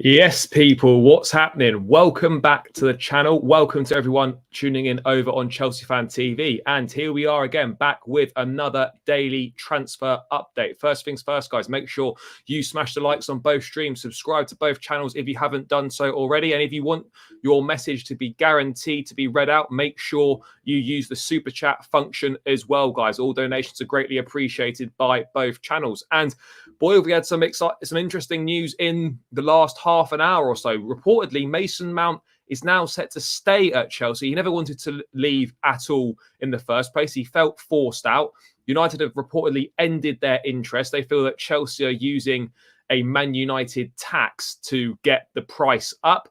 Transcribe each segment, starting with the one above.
Yes, people, what's happening? Welcome back to the channel. Welcome to everyone tuning in over on Chelsea Fan TV. And here we are again, back with another daily transfer update. First things first, guys, make sure you smash the likes on both streams, subscribe to both channels if you haven't done so already. And if you want your message to be guaranteed to be read out, make sure you use the super chat function as well, guys. All donations are greatly appreciated by both channels. And boy, we had some interesting news in the last half an hour or so. Reportedly, Mason Mount is now set to stay at Chelsea. He never wanted to leave at all in the first place. He felt forced out. United have reportedly ended their interest. They feel that Chelsea are using a Man United tax to get the price up.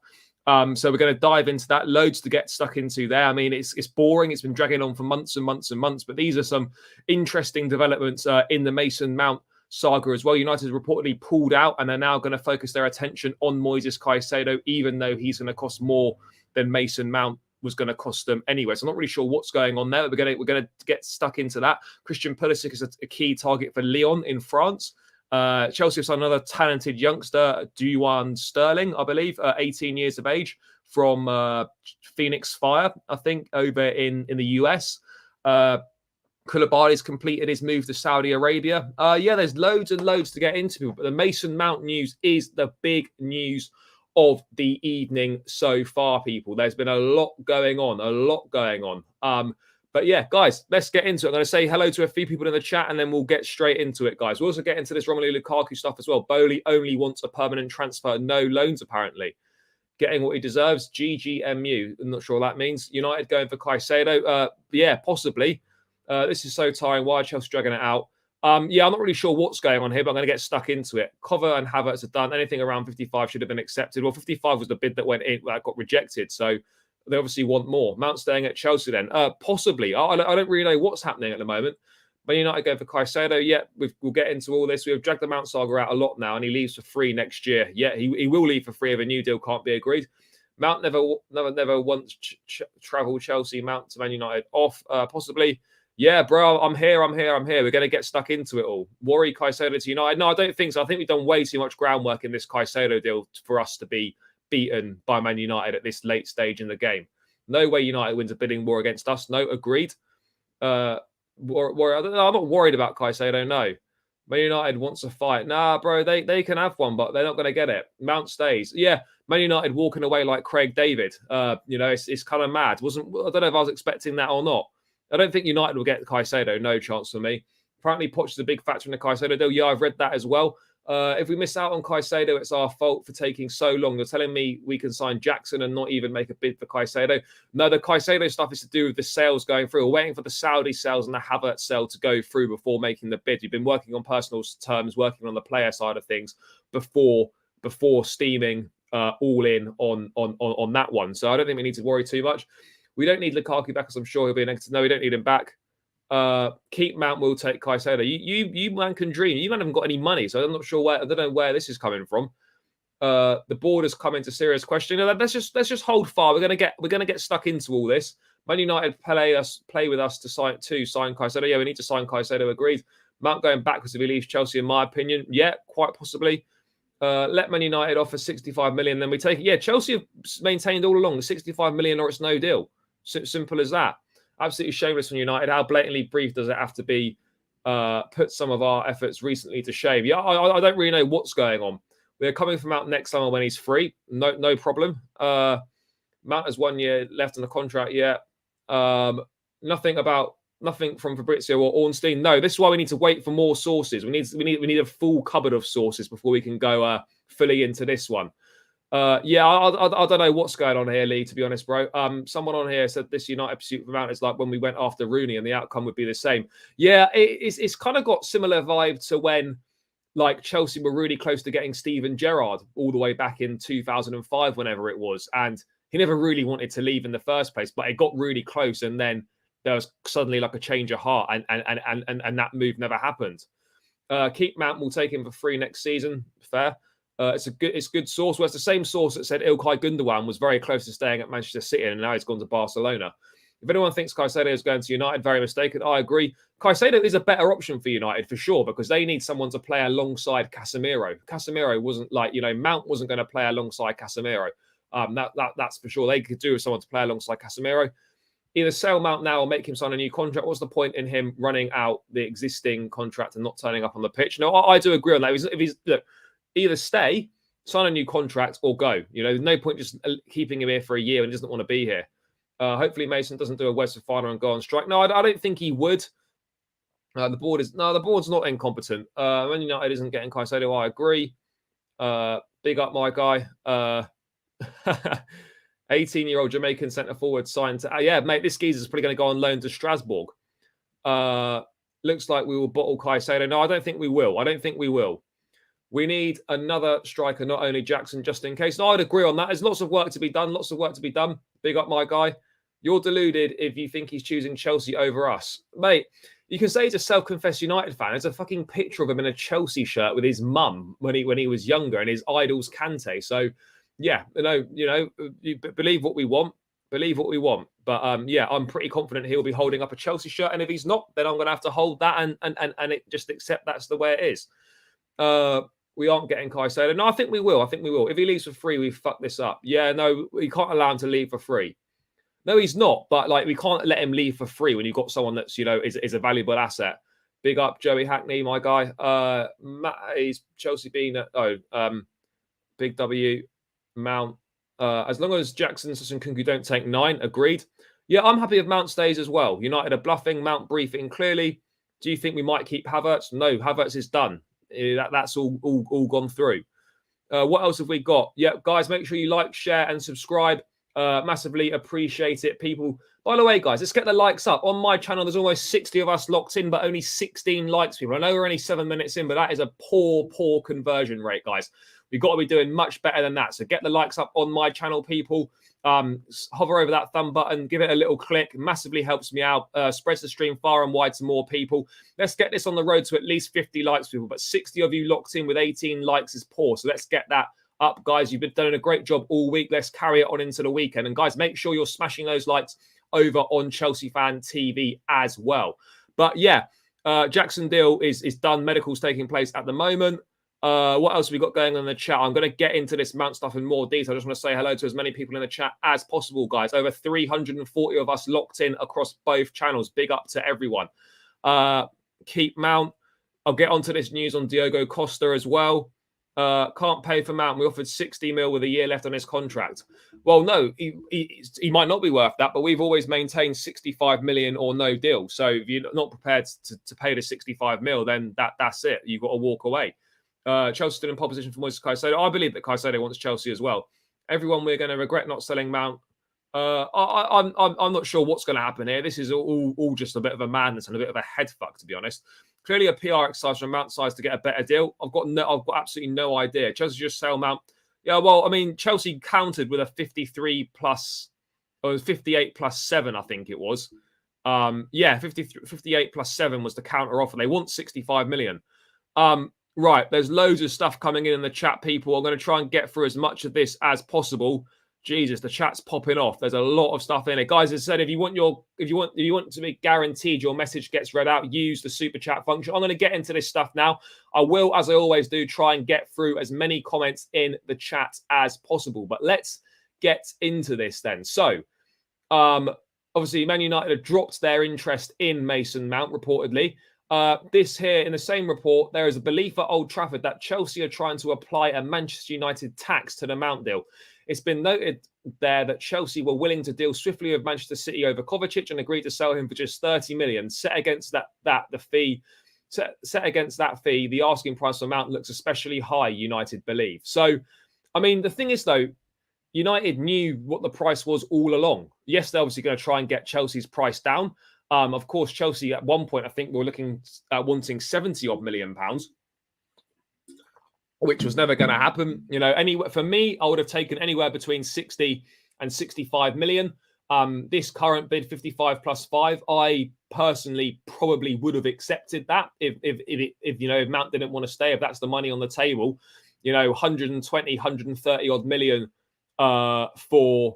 So we're going to dive into that. Loads to get stuck into there. I mean, it's boring. It's been dragging on for months and months and months. But these are some interesting developments in the Mason Mount saga as well. United has reportedly pulled out and are now going to focus their attention on Moises Caicedo, even though he's going to cost more than Mason Mount was going to cost them anyway. So I'm not really sure what's going on there. We're going to get stuck into that. Christian Pulisic is a key target for Lyon in France. Chelsea have signed another talented youngster, Duan Sterling, I believe, 18 years of age, from Phoenix Fire, I think, over in the US. Koulibaly's completed his move to Saudi Arabia. Yeah, there's loads and loads to get into, but the Mason Mount news is the big news of the evening so far, people. There's been a lot going on, But yeah, guys, let's get into it. I'm going to say hello to a few people in the chat, and then we'll get straight into it, guys. We'll also get into this Romelu Lukaku stuff as well. Bowley only wants a permanent transfer, no loans, apparently. Getting what he deserves, GGMU. I'm not sure what that means. United going for Caicedo. Yeah, possibly. This is so tiring. Why are Chelsea dragging it out? Yeah, I'm not really sure what's going on here, but I'm going to get stuck into it. Cover and Havertz have done anything around 55 should have been accepted. Well, 55 was the bid that went in that got rejected, so they obviously want more. Mount staying at Chelsea then? Possibly. I don't really know what's happening at the moment. But United going for Caicedo. Yeah, we'll get into all this. We've dragged the Mount saga out a lot now, and he leaves for free next year. Yeah, he will leave for free if a new deal can't be agreed. Mount never once travelled Chelsea. Mount to Man United off, possibly. Yeah, bro, I'm here. We're going to get stuck into it all. Worry Caicedo to United? No, I don't think so. I think we've done way too much groundwork in this Caicedo deal for us to be beaten by Man United at this late stage in the game. No way United wins a bidding war against us. No, agreed. I'm not worried about Caicedo, no. Man United wants a fight. Nah, bro, they can have one, but they're not going to get it. Mount stays. Yeah, Man United walking away like Craig David. It's kind of mad. I don't know if I was expecting that or not. I don't think United will get Caicedo. No chance for me. Apparently, Poch is a big factor in the Caicedo deal. Yeah, I've read that as well. If we miss out on Caicedo, it's our fault for taking so long. You're telling me we can sign Jackson and not even make a bid for Caicedo? No, the Caicedo stuff is to do with the sales going through. We're waiting for the Saudi sales and the Havertz sale to go through before making the bid. You've been working on personal terms, working on the player side of things before steaming all in on that one. So I don't think we need to worry too much. We don't need Lukaku back, as I'm sure he'll be a negative. No, we don't need him back. Keep Mount, will take Caicedo. You man can dream. You man haven't got any money, so I'm not sure where. I don't know where this is coming from. The board has come into serious question. Let's just hold fire. We're gonna get stuck into all this. Man United play with us to sign Caicedo. Yeah, we need to sign Caicedo. Agreed. Mount going backwards if he leaves Chelsea, in my opinion. Yeah, quite possibly. Let Man United offer 65 million, then we take it. Yeah, Chelsea have maintained all along the 65 million or it's no deal. Simple as that. Absolutely shameless from United. How blatantly brief does it have to be? Put some of our efforts recently to shame. Yeah, I don't really know what's going on. We're coming from Mount next summer when he's free. No problem. Mount has 1 year left on the contract yet. Nothing from Fabrizio or Ornstein. No, this is why we need to wait for more sources. We need a full cupboard of sources before we can go fully into this one. Yeah, I don't know what's going on here, Lee, to be honest, bro. Someone on here said this United pursuit for Mount is like when we went after Rooney and the outcome would be the same. Yeah, it's kind of got similar vibe to when like Chelsea were really close to getting Steven Gerrard all the way back in 2005, whenever it was. And he never really wanted to leave in the first place, but it got really close. And then there was suddenly like a change of heart and that move never happened. Keep Mount, will take him for free next season. Fair. It's good source. Well, it's the same source that said Ilkay Gundogan was very close to staying at Manchester City and now he's gone to Barcelona. If anyone thinks Caicedo is going to United, very mistaken. I agree. Caicedo is a better option for United for sure, because they need someone to play alongside Casemiro. Casemiro wasn't like, Mount wasn't going to play alongside Casemiro. That's for sure. They could do with someone to play alongside Casemiro. Either sell Mount now or make him sign a new contract. What's the point in him running out the existing contract and not turning up on the pitch? No, I do agree on that. If he's look, either stay, sign a new contract, or go. There's no point just keeping him here for a year when he doesn't want to be here. Hopefully Mason doesn't do a Wes Fofana and go on strike. No, I don't think he would. The board's not incompetent. Man United isn't getting Caicedo. I agree. Big up my guy. 18-year-old Jamaican centre forward signed to. Yeah, mate, this geezer's probably going to go on loan to Strasbourg. Looks like we will bottle Caicedo. No, I don't think we will. We need another striker, not only Jackson, just in case. No, I'd agree on that. There's lots of work to be done. Big up my guy. You're deluded if you think he's choosing Chelsea over us. Mate, you can say he's a self-confessed United fan. There's a fucking picture of him in a Chelsea shirt with his mum when he was younger, and his idol's Kante. So, yeah, you believe what we want. But, yeah, I'm pretty confident he'll be holding up a Chelsea shirt. And if he's not, then I'm going to have to hold that and just accept that's the way it is. We aren't getting Caicedo. No, I think we will. If he leaves for free, we fuck this up. Yeah, no, we can't allow him to leave for free. No, he's not. But we can't let him leave for free when you've got someone that's is a valuable asset. Big up Joey Hackney, my guy. Matt Hayes, Chelsea being Big W, Mount. As long as Jackson and Kunku don't take 9, agreed. Yeah, I'm happy if Mount stays as well. United are bluffing. Mount briefing clearly. Do you think we might keep Havertz? No, Havertz is done. That's all gone through. What else have we got? Yeah, guys, make sure you like, share, and subscribe. Massively appreciate it, people. By the way, guys, let's get the likes up. On my channel, there's almost 60 of us locked in, but only 16 likes, people. I know we're only 7 minutes in, but that is a poor conversion rate, guys. We've got to be doing much better than that. So get the likes up on my channel, people. Hover over that thumb button, give it a little click. Massively helps me out. Spreads the stream far and wide to more people. Let's get this on the road to at least 50 likes, people. But 60 of you locked in with 18 likes is poor. So let's get that up, guys. You've been doing a great job all week. Let's carry it on into the weekend. And guys, make sure you're smashing those likes over on Chelsea Fan TV as well. But yeah, Jackson deal is done. Medical's taking place at the moment. What else have we got going on in the chat? I'm going to get into this Mount stuff in more detail. I just want to say hello to as many people in the chat as possible, guys. Over 340 of us locked in across both channels. Big up to everyone. Keep Mount. I'll get onto this news on Diogo Costa as well. Can't pay for Mount. We offered 60 mil with a year left on his contract. Well, no, he might not be worth that, but we've always maintained 65 million or no deal. So if you're not prepared to pay the 65 mil, then that's it. You've got to walk away. Chelsea still in pole position for Moises Caicedo. I believe that Caicedo wants Chelsea as well. Everyone, we're going to regret not selling Mount. I'm not sure what's going to happen here. This is all just a bit of a madness and a bit of a head fuck, to be honest. Clearly a PR exercise from Mount size to get a better deal. I've got absolutely no idea. Chelsea just sell Mount. Yeah, well, I mean, Chelsea countered with a 58 plus 7, I think it was. 58 plus 7 was the counter offer. They want 65 million. Right, there's loads of stuff coming in the chat, people. I'm going to try and get through as much of this as possible. Jesus, the chat's popping off. There's a lot of stuff in it, guys. As I said, if you want to be guaranteed your message gets read out, use the super chat function. I'm going to get into this stuff now. I will, as I always do, try and get through as many comments in the chat as possible. But let's get into this then. So, obviously, Man United have dropped their interest in Mason Mount reportedly. This here in the same report, there is a belief at Old Trafford that Chelsea are trying to apply a Manchester United tax to the Mount deal. It's been noted there that Chelsea were willing to deal swiftly with Manchester City over Kovacic and agreed to sell him for just 30 million. Set against that fee, the asking price for Mount looks especially high, United believe. So, I mean, the thing is though, United knew what the price was all along. Yes, they're obviously going to try and get Chelsea's price down. Of course, Chelsea at one point, I think, were looking at wanting 70 odd million pounds, which was never going to happen. For me, I would have taken anywhere between 60 and 65 million. This current bid, 55 plus 5, I personally probably would have accepted that if Mount didn't want to stay, if that's the money on the table, 120, 130 odd million for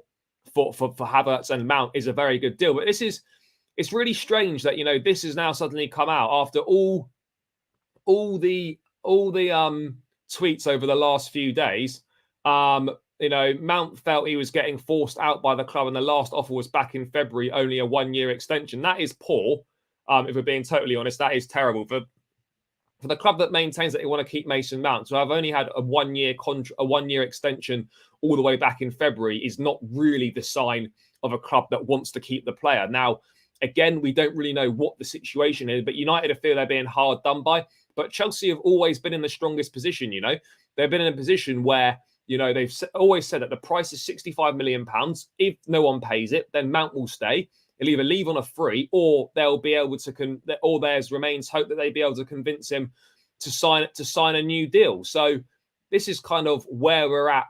for Havertz and Mount is a very good deal. But it's really strange that, you know, this has now suddenly come out after all the tweets over the last few days. You know, Mount felt he was getting forced out by the club, and the last offer was back in February, only a 1-year extension. That is poor. If we're being totally honest, that is terrible for the club that maintains that they want to keep Mason Mount. So I've only had a 1-year extension all the way back in February is not really the sign of a club that wants to keep the player. Now, again, we don't really know what the situation is, but United feel they're being hard done by. But Chelsea have always been in the strongest position, you know. They've been in a position where, you know, they've always said that the price is £65 million. If no one pays it, then Mount will stay. He'll either leave on a free, or they'll be able to, or there's remains hope that they'll be able to convince him to sign a new deal. So this is kind of where we're at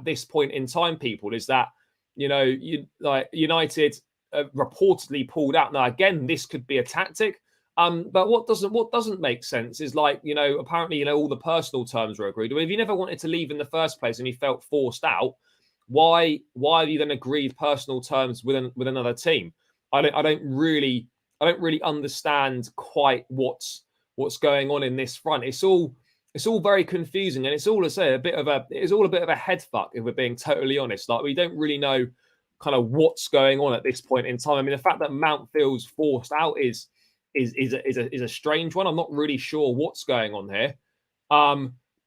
this point in time. People, is that, you know, United reportedly pulled out. Now again, this could be a tactic. But what doesn't make sense is, like, you know, apparently, you know, all the personal terms were agreed. Well, if you never wanted to leave in the first place and you felt forced out, why have you then agreed personal terms with another team? I don't really understand quite what's going on in this front. It's all very confusing, and it's all a bit of a head fuck, if we're being totally honest. Like, we don't really know kind of what's going on at this point in time. I mean, the fact that Mount feels forced out is a strange one. I'm not really sure what's going on here.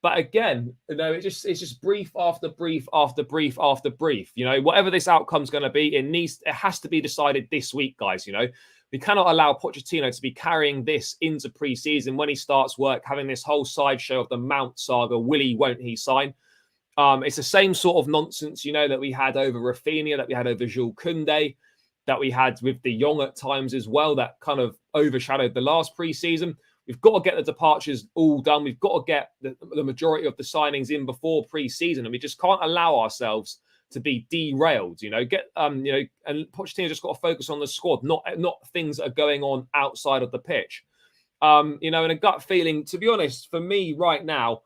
But again, you know, it's just brief after brief after brief after brief. You know, whatever this outcome's going to be, it has to be decided this week, guys. You know, we cannot allow Pochettino to be carrying this into pre-season when he starts work, having this whole sideshow of the Mount saga. Will he, won't he sign? It's the same sort of nonsense, you know, that we had over Rafinha, that we had over Jules Koundé, that we had with De Jong at times as well, that kind of overshadowed the last pre-season. We've got to get the departures all done. We've got to get the majority of the signings in before pre-season, and we just can't allow ourselves to be derailed. You know, and Pochettino just got to focus on the squad, not things that are going on outside of the pitch. You know, and a gut feeling, to be honest, for me right now,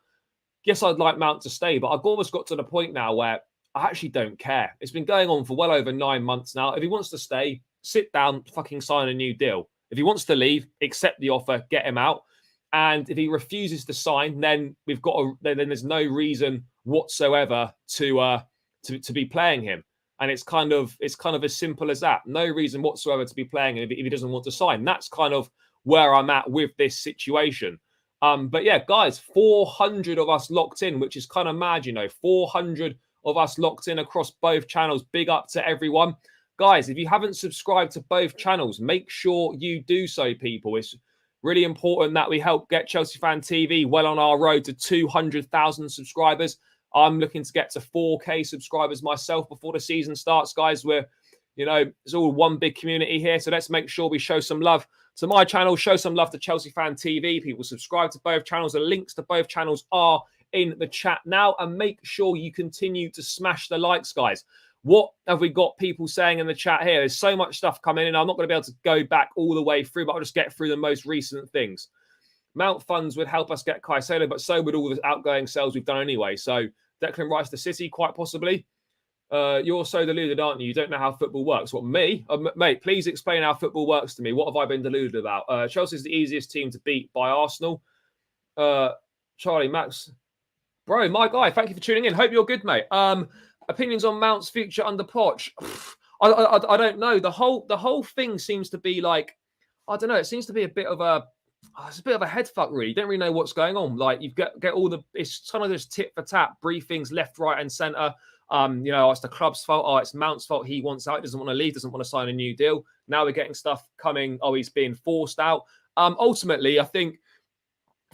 yes, I'd like Mount to stay, but I've almost got to the point now where I actually don't care. It's been going on for well over 9 months now. If he wants to stay, sit down, fucking sign a new deal. If he wants to leave, accept the offer, get him out. And if he refuses to sign, then then there's no reason whatsoever to be playing him. And it's kind of as simple as that. No reason whatsoever to be playing him if he doesn't want to sign. That's kind of where I'm at with this situation. But yeah, guys, 400 of us locked in, which is kind of mad, you know. 400 of us locked in across both channels. Big up to everyone. Guys, if you haven't subscribed to both channels, make sure you do so, people. It's really important that we help get Chelsea Fan TV well on our road to 200,000 subscribers. I'm looking to get to 4K subscribers myself before the season starts, guys. It's all one big community here, so let's make sure we show some love to my channel, show some love to Chelsea Fan TV. People, subscribe to both channels. The links to both channels are in the chat now, and make sure you continue to smash the likes, guys. What have we got people saying in the chat here? There's so much stuff coming in. I'm not going to be able to go back all the way through, but I'll just get through the most recent things. Mount funds would help us get Caicedo, but so would all the outgoing sales we've done anyway. So Declan Rice to City, quite possibly. You're so deluded, aren't you? You don't know how football works. What, me? Mate, please explain how football works to me. What have I been deluded about? Chelsea's the easiest team to beat by Arsenal. Charlie, Max. Bro, my guy, thank you for tuning in. Hope you're good, mate. Opinions on Mount's future under Poch? I don't know. The whole thing seems to be like, I don't know. It seems to be a bit of a head fuck, really. You don't really know what's going on. Like, you get all the, it's kind of just tit for tat briefings, left, right, and centre. It's the club's fault. Oh, it's Mount's fault. He wants out. He doesn't want to leave. Doesn't want to sign a new deal. Now we're getting stuff coming. Oh, he's being forced out. Ultimately, I think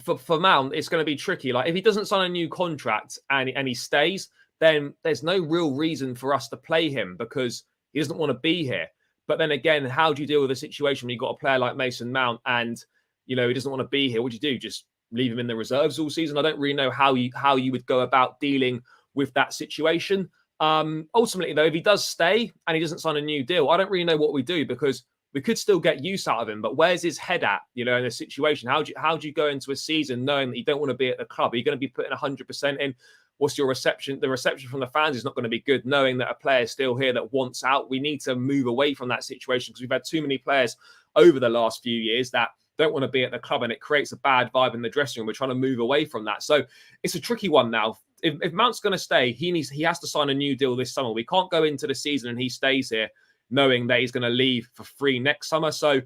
for Mount, it's going to be tricky. Like, if he doesn't sign a new contract and he stays, then there's no real reason for us to play him because he doesn't want to be here. But then again, how do you deal with a situation when you've got a player like Mason Mount and, you know, he doesn't want to be here? What do you do? Just leave him in the reserves all season? I don't really know how you would go about dealing with that situation. Ultimately, though, if he does stay and he doesn't sign a new deal, I don't really know what we do because we could still get use out of him. But where's his head at, you know, in this situation? How do you go into a season knowing that you don't want to be at the club? Are you going to be putting 100% in? what's your reception? The reception from the fans is not going to be good, knowing that a player is still here that wants out. We need to move away from that situation because we've had too many players over the last few years that don't want to be at the club, and it creates a bad vibe in the dressing room. We're trying to move away from that. So it's a tricky one now. If Mount's going to stay, he has to sign a new deal this summer. We can't go into the season and he stays here knowing that he's going to leave for free next summer. So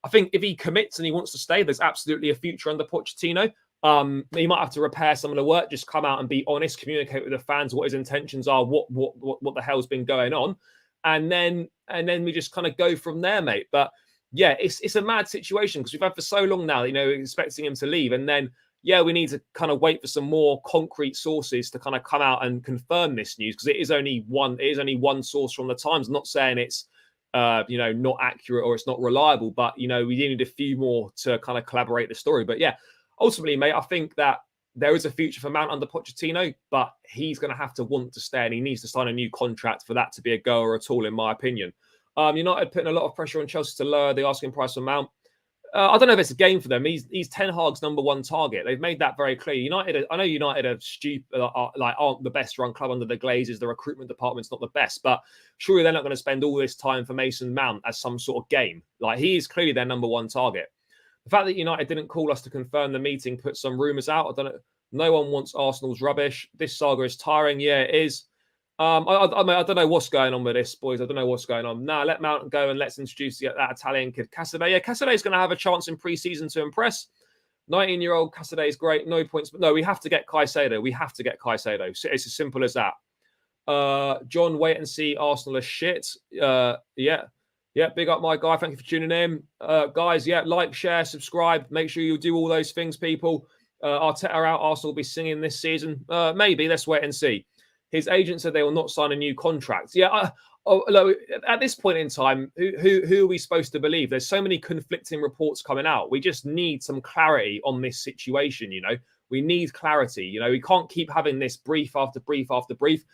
I think if he commits and he wants to stay, there's absolutely a future under Pochettino. He might have to repair some of the work, just come out and be honest, communicate with the fans what his intentions are, what the hell's been going on, and then we just kind of go from there, mate. But yeah, it's a mad situation because we've had for so long now, expecting him to leave, and then we need to kind of wait for some more concrete sources to kind of come out and confirm this news, because it is only one source from the Times. I'm not saying it's not accurate or it's not reliable, but we need a few more to kind of collaborate the story. But yeah, ultimately, mate, I think that there is a future for Mount under Pochettino, but he's going to have to want to stay, and he needs to sign a new contract for that to be a goer at all, in my opinion. United putting a lot of pressure on Chelsea to lower the asking price for Mount. I don't know if it's a game for them. He's Ten Hag's number one target. They've made that very clear. I know United are stupid, aren't the best run club under the Glazers. The recruitment department's not the best, but surely they're not going to spend all this time for Mason Mount as some sort of game. Like, he is clearly their number one target. The fact that United didn't call us to confirm the meeting put some rumours out. I don't know. No one wants Arsenal's rubbish. This saga is tiring. Yeah, it is. I don't know what's going on with this, boys. I don't know what's going on. Let Mount go and let's introduce that Italian kid, Caicedo. Yeah, Caicedo is going to have a chance in pre-season to impress. 19-year-old Caicedo is great. No points. But no, we have to get Caicedo. We have to get Caicedo. So it's as simple as that. John, wait and see. Arsenal are shit. Yeah, big up my guy. Thank you for tuning in. Guys, like, share, subscribe. Make sure you do all those things, people. Arteta out. Arsenal will be singing this season. Maybe. Let's wait and see. His agent said they will not sign a new contract. Yeah, at this point in time, who are we supposed to believe? There's so many conflicting reports coming out. We just need some clarity on this situation, We need clarity. We can't keep having this brief after brief after brief.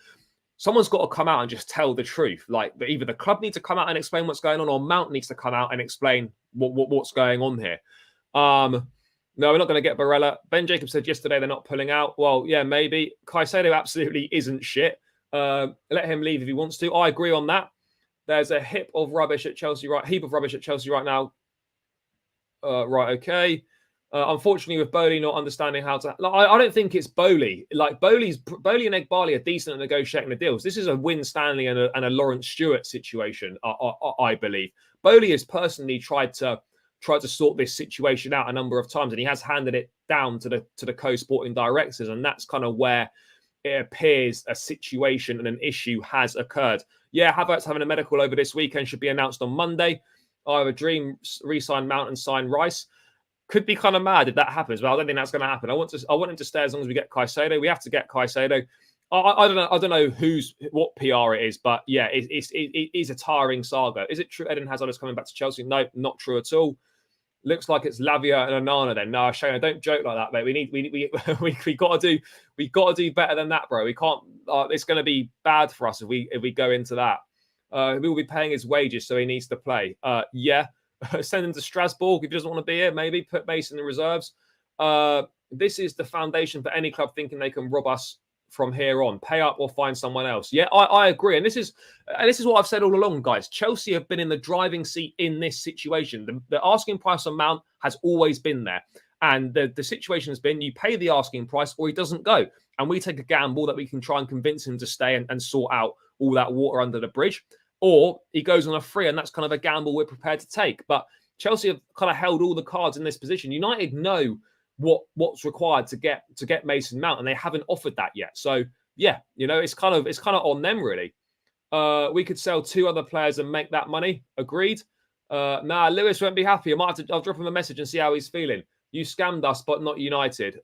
Someone's got to come out and just tell the truth. Like, either the club needs to come out and explain what's going on, or Mount needs to come out and explain what's going on here. No, we're not going to get Barella. Ben Jacobs said yesterday they're not pulling out. Well, yeah, maybe. Caicedo absolutely isn't shit. Let him leave if he wants to. I agree on that. There's a heap of rubbish at Chelsea right now. Right, okay. Unfortunately, with Bowley not understanding how to... I don't think it's Bowley. Like, Bowley and Egbali are decent at negotiating the deals. This is a Win Stanley and a Lawrence Stewart situation, I believe. Bowley has personally tried to sort this situation out a number of times, and he has handed it down to the co-sporting directors, and that's kind of where it appears a situation and an issue has occurred. Yeah, Havertz having a medical over this weekend, should be announced on Monday. I have a dream, re-sign Mount and sign Rice. Could be kind of mad if that happens, but I don't think that's going to happen. I want him to stay as long as we get Caicedo. We have to get Caicedo. I don't know what PR it is, but yeah, it is a tiring saga. Is it true Eden Hazard is coming back to Chelsea? No, not true at all. Looks like it's Lavia and Onana then. No, Shane, don't joke like that, mate. We got to do better than that, bro. We can't. It's going to be bad for us if we go into that. We will be paying his wages, so he needs to play. Yeah, send him to Strasbourg if he doesn't want to be here. Maybe put Mason in the reserves. This is the foundation for any club thinking they can rob us from here on. Pay up or find someone else. Yeah, I agree. And this is what I've said all along, guys. Chelsea have been in the driving seat in this situation. The asking price on Mount has always been there. And the situation has been you pay the asking price or he doesn't go. And we take a gamble that we can try and convince him to stay and sort out all that water under the bridge. Or he goes on a free, and that's kind of a gamble we're prepared to take. But Chelsea have kind of held all the cards in this position. United know what's required to get Mason Mount, and they haven't offered that yet. So yeah, it's kind of on them really. We could sell 2 other players and make that money. Agreed. Lewis won't be happy. I'll drop him a message and see how he's feeling. You scammed us, but not United.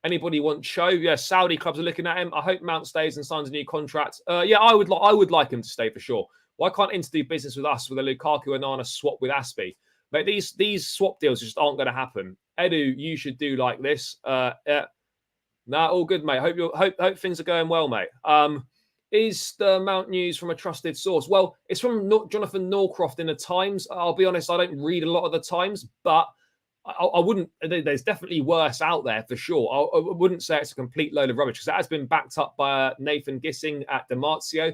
Anybody want Cho? Yeah, Saudi clubs are looking at him. I hope Mount stays and signs a new contract. Yeah, I would like him to stay for sure. Why can't Inter do business with us with a Lukaku and Onana swap with Aspie? But these swap deals just aren't going to happen. Edu, you should do like this. All good, mate. Hope things are going well, mate. Is the Mount news from a trusted source? Well, it's from Jonathan Norcroft in the Times. I'll be honest, I don't read a lot of the Times, but I wouldn't. There's definitely worse out there for sure. I wouldn't say it's a complete load of rubbish because that has been backed up by Nathan Gissing at Demartio,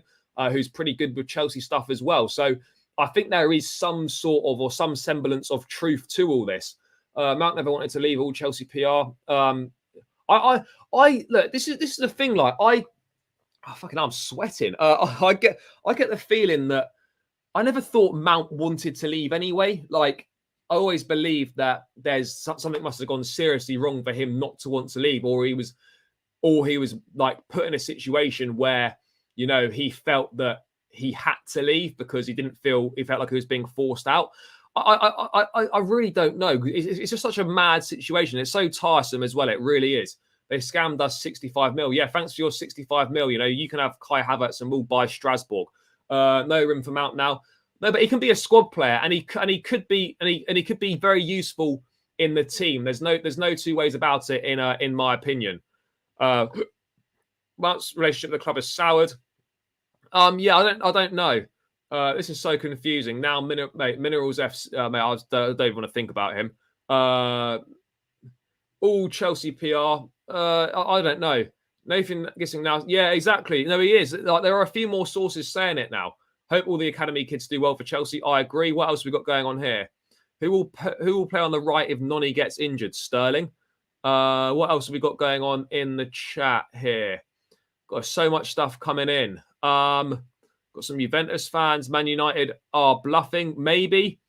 who's pretty good with Chelsea stuff as well. So I think there is some sort of or some semblance of truth to all this. Mount never wanted to leave. All Chelsea PR. I look. This is the thing. Like I'm sweating. I get the feeling that I never thought Mount wanted to leave anyway. Like I always believed that there's something must have gone seriously wrong for him not to want to leave, or he was like put in a situation where he felt that he had to leave because he felt like he was being forced out. I really don't know. It's just such a mad situation. It's so tiresome as well. It really is. They scammed us 65 mil. Yeah, thanks for your 65 mil. You can have Kai Havertz and we'll buy Strasbourg. No room for Mount now. No, but he can be a squad player, and he could be very useful in the team. There's no two ways about it. In my opinion, Mount's relationship with the club is soured. Yeah, I don't know. This is so confusing now. Minerals F. Mate, I don't even want to think about him. All Chelsea PR. I don't know. Nathan Gissing now. Yeah, exactly. No, he is. Like there are a few more sources saying it now. Hope all the academy kids do well for Chelsea. I agree. What else have we got going on here? Who will play on the right if Noni gets injured? Sterling. What else have we got going on in the chat here? Got so much stuff coming in. Got some Juventus fans. Man United are bluffing. Maybe.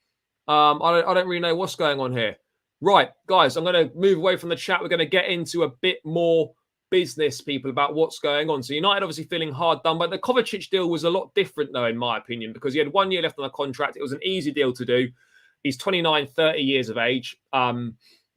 I don't really know what's going on here. Right, guys, I'm going to move away from the chat. We're going to get into a bit more business, people, about what's going on. So United obviously feeling hard done, but the Kovacic deal was a lot different, though, in my opinion, because he had 1 year left on the contract. It was an easy deal to do. He's 29, 30 years of age.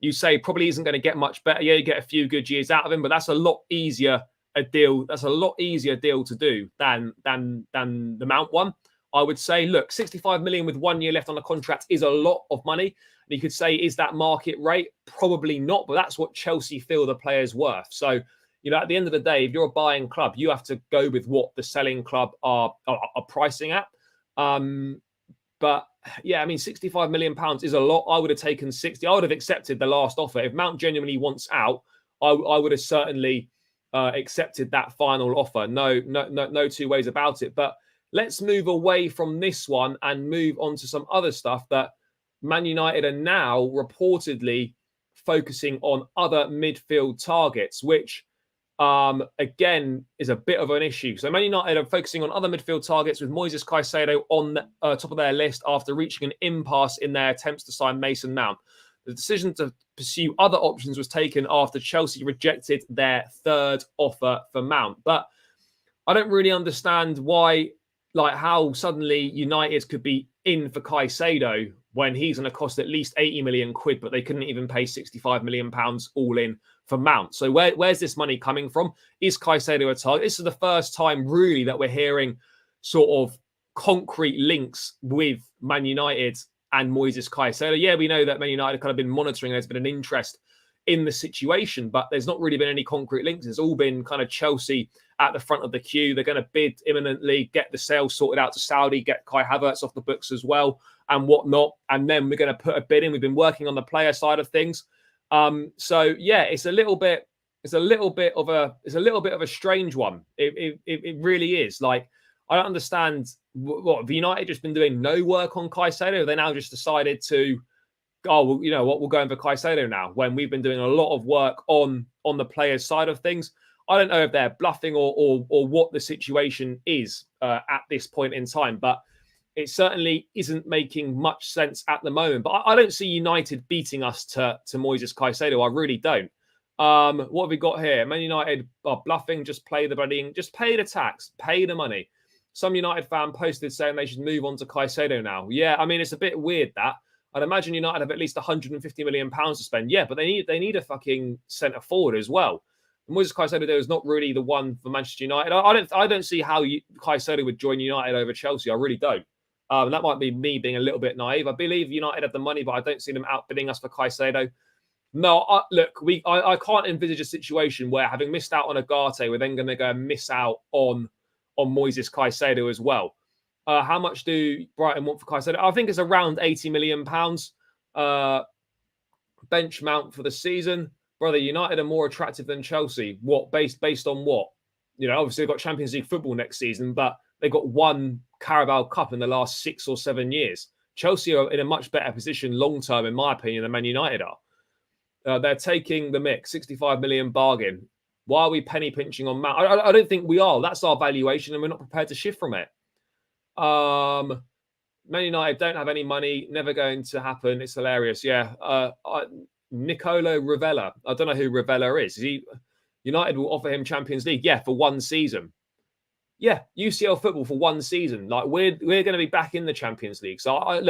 You say probably isn't going to get much better. Yeah, you get a few good years out of him, but that's a lot easier a deal. That's a lot easier deal to do than the Mount one. I would say, look, 65 million with 1 year left on the contract is a lot of money. And you could say, is that market rate? Probably not, but that's what Chelsea feel the player's worth. So, at the end of the day, if you're a buying club, you have to go with what the selling club are pricing at. But yeah, I mean, 65 million pounds is a lot. I would have taken 60. I would have accepted the last offer. If Mount genuinely wants out, I would have certainly accepted that final offer. No two ways about it. But let's move away from this one and move on to some other stuff that Man United are now reportedly focusing on other midfield targets, which again is a bit of an issue. So Man United are focusing on other midfield targets with Moises Caicedo on the top of their list after reaching an impasse in their attempts to sign Mason Mount. The decision to pursue other options was taken after Chelsea rejected their third offer for Mount. But I don't really understand why, how suddenly United could be in for Caicedo when he's going to cost at least 80 million quid, but they couldn't even pay 65 million pounds all in for Mount. So where's this money coming from? Is Caicedo a target? This is the first time really that we're hearing sort of concrete links with Man United and Moises Caicedo. Yeah, we know that Man United have kind of been monitoring. There's been an interest in the situation, but there's not really been any concrete links. It's all been kind of Chelsea at the front of the queue. They're going to bid imminently, get the sale sorted out to Saudi, get Kai Havertz off the books as well and whatnot. And then we're going to put a bid in. We've been working on the player side of things. So yeah, it's a little bit of a strange one. It really is. Like, I don't understand what United just been doing no work on Caicedo. They now just decided to, well, you know what, we're going for Caicedo now when we've been doing a lot of work on the players side of things. I don't know if they're bluffing or what the situation is at this point in time, but it certainly isn't making much sense at the moment. But I don't see United beating us to Moises Caicedo. I really don't. What have we got here? Man United are bluffing. Just play just pay the tax, pay the money. Some United fan posted saying they should move on to Caicedo now. Yeah, I mean, it's a bit weird that. I'd imagine United have at least 150 million pounds to spend. Yeah, but they need a fucking centre forward as well. Moises Caicedo there is not really the one for Manchester United. I don't see how Caicedo would join United over Chelsea. I really don't. That might be me being a little bit naive. I believe United have the money, but I don't see them outbidding us for Caicedo. No, look, I can't envisage a situation where, having missed out on Agate, we're then going to go and miss out on Moises Caicedo as well. How much do Brighton want for Caicedo? I think it's around £80 million. bench Mount for the season. Brother, United are more attractive than Chelsea. What? Based on what? Obviously they've got Champions League football next season, but they've got one Carabao Cup in the last 6 or 7 years. Chelsea are in a much better position long-term, in my opinion, than Man United are. They're taking the mix, 65 million bargain. Why are we penny pinching on Mount? I don't think we are. That's our valuation, and we're not prepared to shift from it. Man United don't have any money. Never going to happen. It's hilarious. Yeah. Nicolo Ravella. I don't know who Ravella is. United will offer him Champions League. Yeah, for one season. Yeah, UCL football for one season. Like we're going to be back in the Champions League. So I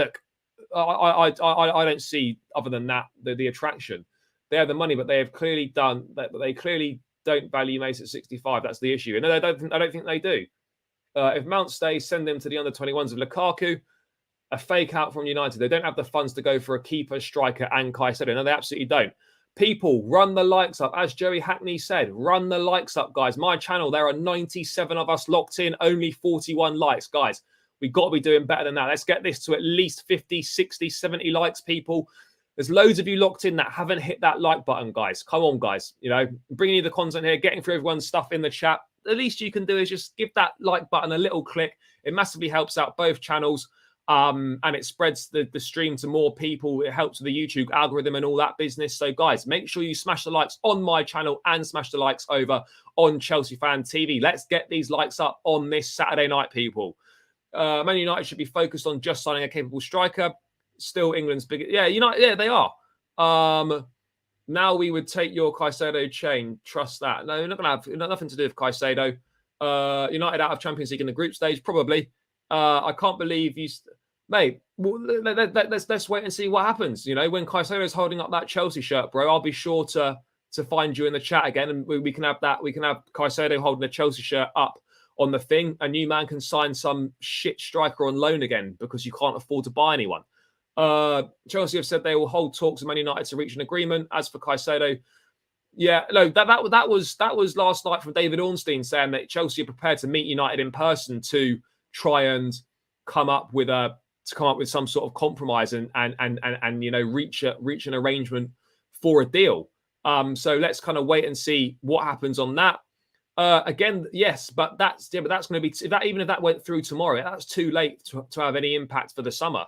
don't see other than that the attraction. They have the money, but they have clearly done that. They clearly don't value Mace at 65. That's the issue. And I don't think they do. If Mount stays, send them to the under-21s of Lukaku. A fake out from United. They don't have the funds to go for a keeper, striker, and Caicedo. No, they absolutely don't. People, run the likes up. As Joey Hackney said, run the likes up, guys. My channel, there are 97 of us locked in, only 41 likes. Guys, we've got to be doing better than that. Let's get this to at least 50, 60, 70 likes, people. There's loads of you locked in that haven't hit that like button, guys. Come on, guys. Bringing you the content here, getting through everyone's stuff in the chat. The least you can do is just give that like button a little click. It massively helps out both channels. And it spreads the stream to more people. It helps with the YouTube algorithm and all that business. So, guys, make sure you smash the likes on my channel and smash the likes over on Chelsea Fan TV. Let's get these likes up on this Saturday night, people. Man United should be focused on just signing a capable striker. Still England's biggest. Yeah, United. Yeah, they are. Now we would take your Caicedo chain. Trust that. No, we're not going to have nothing to do with Caicedo. United out of Champions League in the group stage, probably. I can't believe you, mate. Well, let's wait and see what happens. When Caicedo's holding up that Chelsea shirt, bro, I'll be sure to find you in the chat again, and we can have that. We can have Caicedo holding the Chelsea shirt up on the thing. A new man can sign some shit striker on loan again because you can't afford to buy anyone. Chelsea have said they will hold talks with Man United to reach an agreement. As for Caicedo, yeah, no, that was last night from David Ornstein saying that Chelsea are prepared to meet United in person to try and come up with some sort of compromise and reach an arrangement for a deal. So let's kind of wait and see what happens on that. Again, yes, but that's going to be even if that went through tomorrow, that's too late to have any impact for the summer.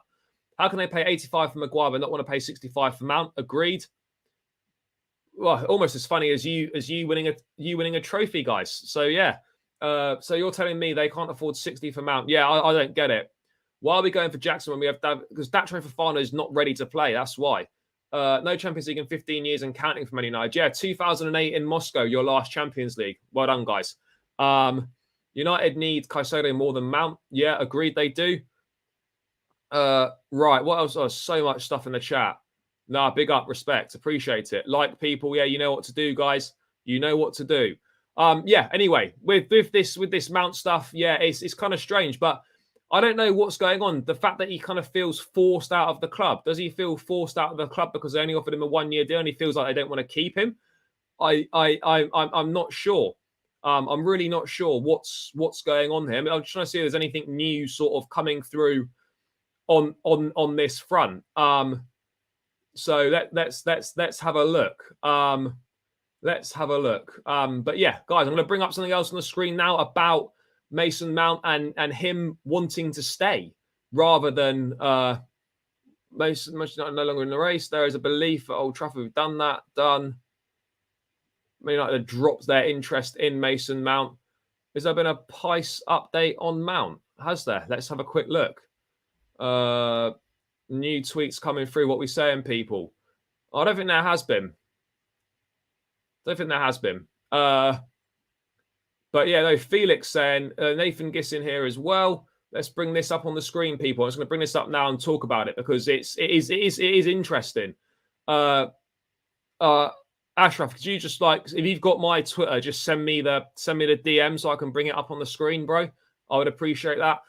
How can they pay 85 for Maguire but not want to pay 65 for Mount? Agreed. Well, almost as funny as you winning a trophy, guys. So yeah. So you're telling me they can't afford 60 for Mount? Yeah, I don't get it. Why are we going for Jackson when we have because Datro Fofana is not ready to play? That's why. No Champions League in 15 years and counting for Man United. Yeah, 2008 in Moscow, your last Champions League. Well done, guys. United need Caicedo more than Mount. Yeah, agreed they do. Right, what else? Oh, so much stuff in the chat. Nah, big up, respect, appreciate it. Like people, yeah, you know what to do, guys. You know what to do. Yeah, anyway, with this Mount stuff, yeah, it's kind of strange, but I don't know what's going on. The fact that he kind of feels forced out of the club. Does he feel forced out of the club because they only offered him a 1-year deal and he feels like they don't want to keep him? I'm not sure. I'm really not sure what's going on here. I mean, I'm trying to see if there's anything new sort of coming through on this front. So let's have a look. Let's have a look. But yeah, guys, I'm going to bring up something else on the screen now about Mason Mount and him wanting to stay rather than Mason no longer in the race. There is a belief at Old Trafford we've done that. Done. Man United dropped their interest in Mason Mount. Has there been a price update on Mount? Has there? Let's have a quick look. New tweets coming through. What we saying, people? I don't think there has been. But yeah, no, Felix saying, Nathan Gissin here as well. Let's bring this up on the screen, people. I'm just going to bring this up now and talk about it because it is interesting. Ashraf, could you just if you've got my Twitter, just send me the DM so I can bring it up on the screen, bro. I would appreciate that.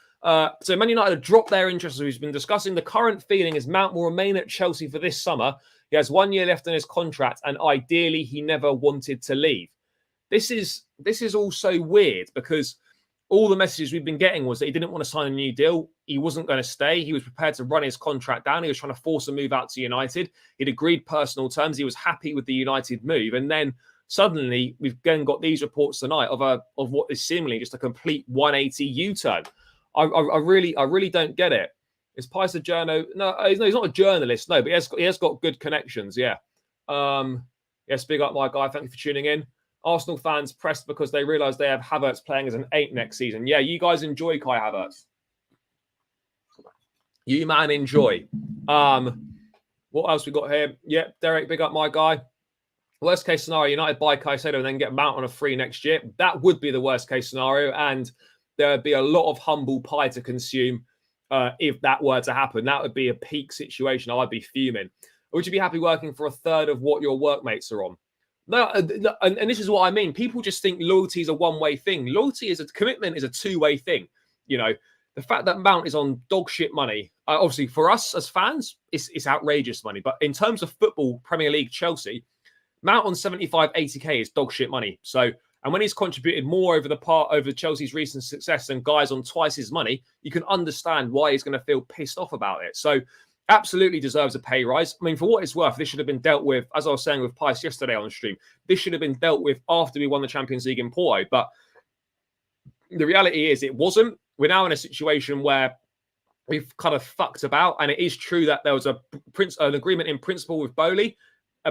So Man United have dropped their interest, as we've been discussing. The current feeling is Mount will remain at Chelsea for this summer. He has 1 year left on his contract, and ideally, he never wanted to leave. This is also weird because all the messages we've been getting was that he didn't want to sign a new deal. He wasn't going to stay. He was prepared to run his contract down. He was trying to force a move out to United. He'd agreed personal terms. He was happy with the United move. And then suddenly we've again got these reports tonight of what is seemingly just a complete 180 U-turn. I really don't get it. Is Pice a journo? No, he's not a journalist. No, but he has got good connections. Yeah. Yes, big up my guy. Thank you for tuning in. Arsenal fans pressed because they realise they have Havertz playing as an 8 next season. Yeah, you guys enjoy Kai Havertz. You man enjoy. What else we got here? Yeah, Derek, big up my guy. Worst case scenario, United buy Caicedo and then get Mount on a free next year. That would be the worst case scenario, and there would be a lot of humble pie to consume if that were to happen. That would be a peak situation. I'd be fuming. Would you be happy working for a third of what your workmates are on? No, and this is what I mean. People just think loyalty is a one-way thing. Loyalty is a commitment, is a two-way thing. You know, the fact that Mount is on dog shit money, obviously for us as fans, it's outrageous money. But in terms of football, Premier League, Chelsea, Mount on 75, 80k is dog shit money. So, and when he's contributed more over Chelsea's recent success than guys on twice his money, you can understand why he's going to feel pissed off about it. So, absolutely deserves a pay rise. I mean, for what it's worth, this should have been dealt with, as I was saying with Pice yesterday on the stream, this should have been dealt with after we won the Champions League in Porto. But the reality is it wasn't. We're now in a situation where we've kind of fucked about. And it is true that there was an agreement in principle with Bowley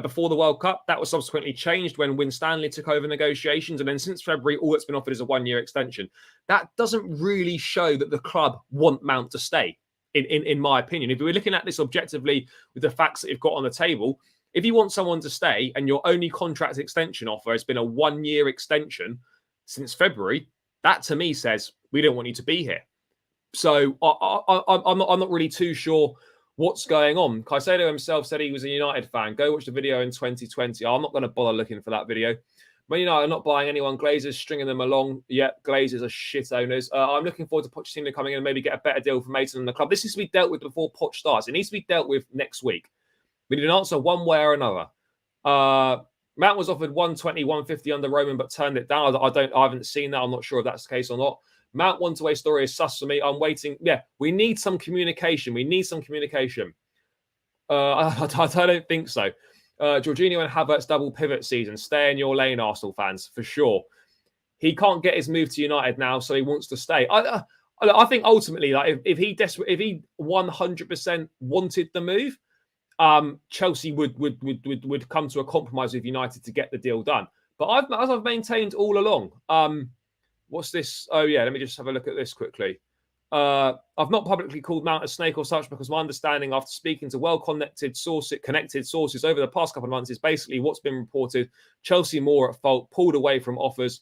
before the World Cup. That was subsequently changed when Winstanley took over negotiations. And then since February, all that's been offered is a 1-year extension. That doesn't really show that the club want Mount to stay. In my opinion, if we're looking at this objectively with the facts that you've got on the table, if you want someone to stay and your only contract extension offer has been a 1-year extension since February, that to me says we don't want you to be here. So I'm not really too sure what's going on. Caicedo himself said he was a United fan. Go watch the video in 2020. I'm not going to bother looking for that video. When United are not buying anyone, Glazers stringing them along. Yeah, Glazers are shit owners. I'm looking forward to Pochettino coming in and maybe get a better deal for Mason and the club. This needs to be dealt with before Poch starts. It needs to be dealt with next week. We need an answer one way or another. Mount was offered 120, 150 under Roman, but turned it down. I haven't seen that. I'm not sure if that's the case or not. Mount one-way story is sus for me. I'm waiting. Yeah, we need some communication. I don't think so. Jorginho and Havertz double pivot season. Stay in your lane, Arsenal fans, for sure. He can't get his move to United now, so he wants to stay. I think ultimately, like if he 100% wanted the move, Chelsea would come to a compromise with United to get the deal done. But as I've maintained all along, what's this? Oh yeah, let me just have a look at this quickly. I've not publicly called Mount a snake or such because my understanding after speaking to well-connected sources over the past couple of months is basically what's been reported. Chelsea more at fault, pulled away from offers.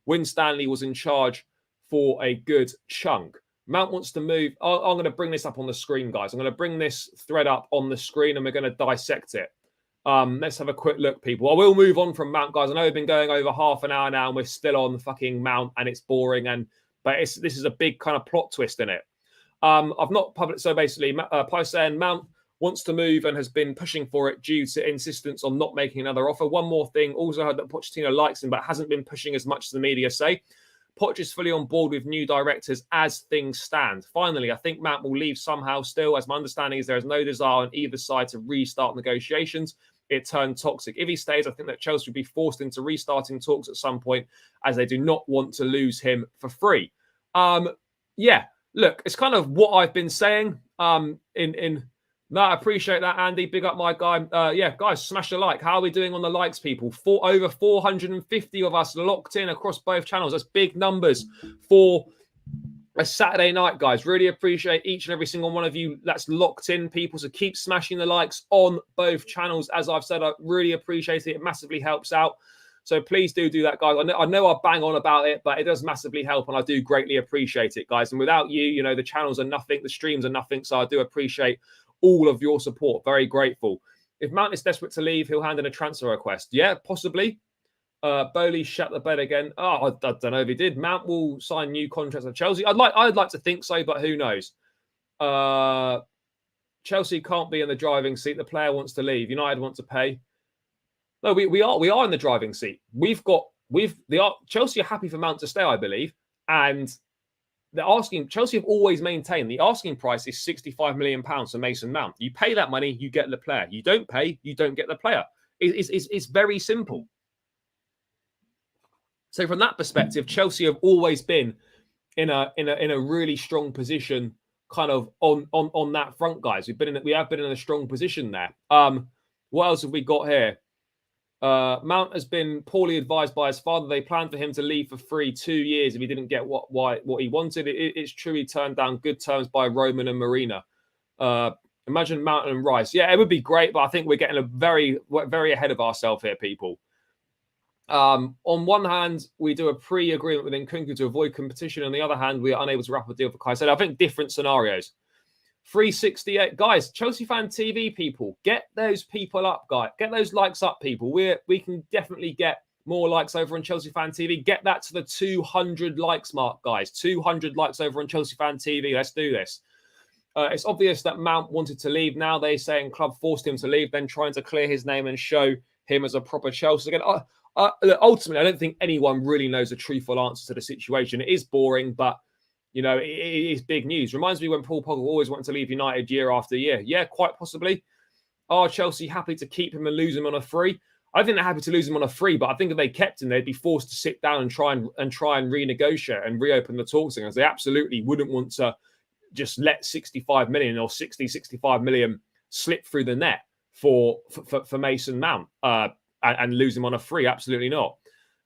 Winstanley was in charge for a good chunk. Mount wants to move. I'm going to bring this up on the screen, guys. I'm going to bring this thread up on the screen and we're going to dissect it. Let's have a quick look, people. I will move on from Mount, guys. I know we've been going over half an hour now and we're still on fucking Mount and it's boring but this is a big kind of plot twist in it. I've not published. So basically, Pice saying Mount wants to move and has been pushing for it due to insistence on not making another offer. One more thing. Also heard that Pochettino likes him, but hasn't been pushing as much as the media say. Poch is fully on board with new directors as things stand. Finally, I think Mount will leave somehow still. As my understanding is there is no desire on either side to restart negotiations. It turned toxic. If he stays, I think that Chelsea will be forced into restarting talks at some point as they do not want to lose him for free. Yeah, look, it's kind of what I've been saying. No, I appreciate that, Andy. Big up my guy. Yeah, guys, smash the like. How are we doing on the likes, people? Over 450 of us locked in across both channels. That's big numbers for a Saturday night, guys. Really appreciate each and every single one of you that's locked in, people. So keep smashing the likes on both channels. As I've said, I really appreciate it. It massively helps out. So please do that, guys. I know I bang on about it, but it does massively help, and I do greatly appreciate it, guys. And without you, the channels are nothing, the streams are nothing. So I do appreciate all of your support. Very grateful. If Mount is desperate to leave, he'll hand in a transfer request. Yeah, possibly. Bowley shut the bed again. Oh, I don't know if he did. Mount will sign new contracts at Chelsea. I'd like to think so, but who knows? Chelsea can't be in the driving seat. The player wants to leave. United want to pay. No, we are in the driving seat. Chelsea are happy for Mount to stay, I believe. And they're asking, Chelsea have always maintained the asking price is £65 million for Mason Mount. You pay that money, you get the player. You don't pay, you don't get the player. It's very simple. So from that perspective, Chelsea have always been in a really strong position, kind of on that front, guys. We have been in a strong position there. What else have we got here? Mount has been poorly advised by his father. They planned for him to leave for free 2 years if he didn't get what he wanted. It's true he turned down good terms by Roman and Marina. Imagine Mount and Rice. Yeah, it would be great, but I think we're getting very ahead of ourselves here, people. On one hand, we do a pre-agreement with Nkunku to avoid competition. On the other hand, we are unable to wrap a deal for Caicedo. I think different scenarios. 368 guys, Chelsea fan TV people, get those people up, guys. Get those likes up, people. We can definitely get more likes over on Chelsea fan TV. Get that to the 200 likes mark, guys. 200 likes over on Chelsea fan TV. Let's do this. It's obvious that Mount wanted to leave. Now they're saying club forced him to leave, then trying to clear his name and show him as a proper Chelsea again. Ultimately, I don't think anyone really knows the truthful answer to the situation. It is boring, but you know, it is big news. Reminds me when Paul Pogba always wanted to leave United year after year. Yeah, quite possibly. Are Chelsea happy to keep him and lose him on a free? I don't think they're happy to lose him on a free, but I think if they kept him, they'd be forced to sit down and try and renegotiate and reopen the talks. Because they absolutely wouldn't want to just let 65 million or 65 million slip through the net for Mason Mount and lose him on a free. Absolutely not.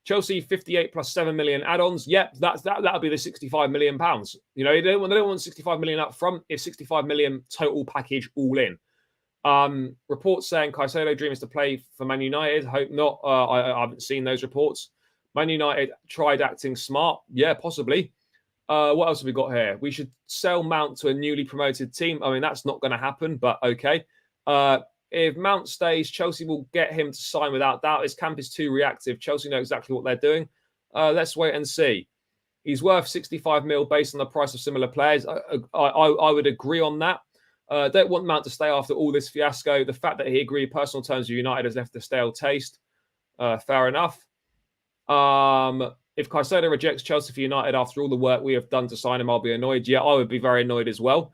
Chelsea 58 plus 7 million add-ons. Yep, that'll be the 65 million pounds. You know, they don't want 65 million up front. It's 65 million total package all in. Reports saying Caicedo dream is to play for Man United. Hope not. I haven't seen those reports. Man United tried acting smart. Yeah, possibly. What else have we got here? We should sell Mount to a newly promoted team. I mean, that's not going to happen, but okay. If Mount stays, Chelsea will get him to sign without doubt. His camp is too reactive. Chelsea know exactly what they're doing. Let's wait and see. He's worth 65 mil based on the price of similar players. I would agree on that. Don't want Mount to stay after all this fiasco. The fact that he agreed personal terms with United has left a stale taste. Fair enough. If Caicedo rejects Chelsea for United after all the work we have done to sign him, I'll be annoyed. Yeah, I would be very annoyed as well.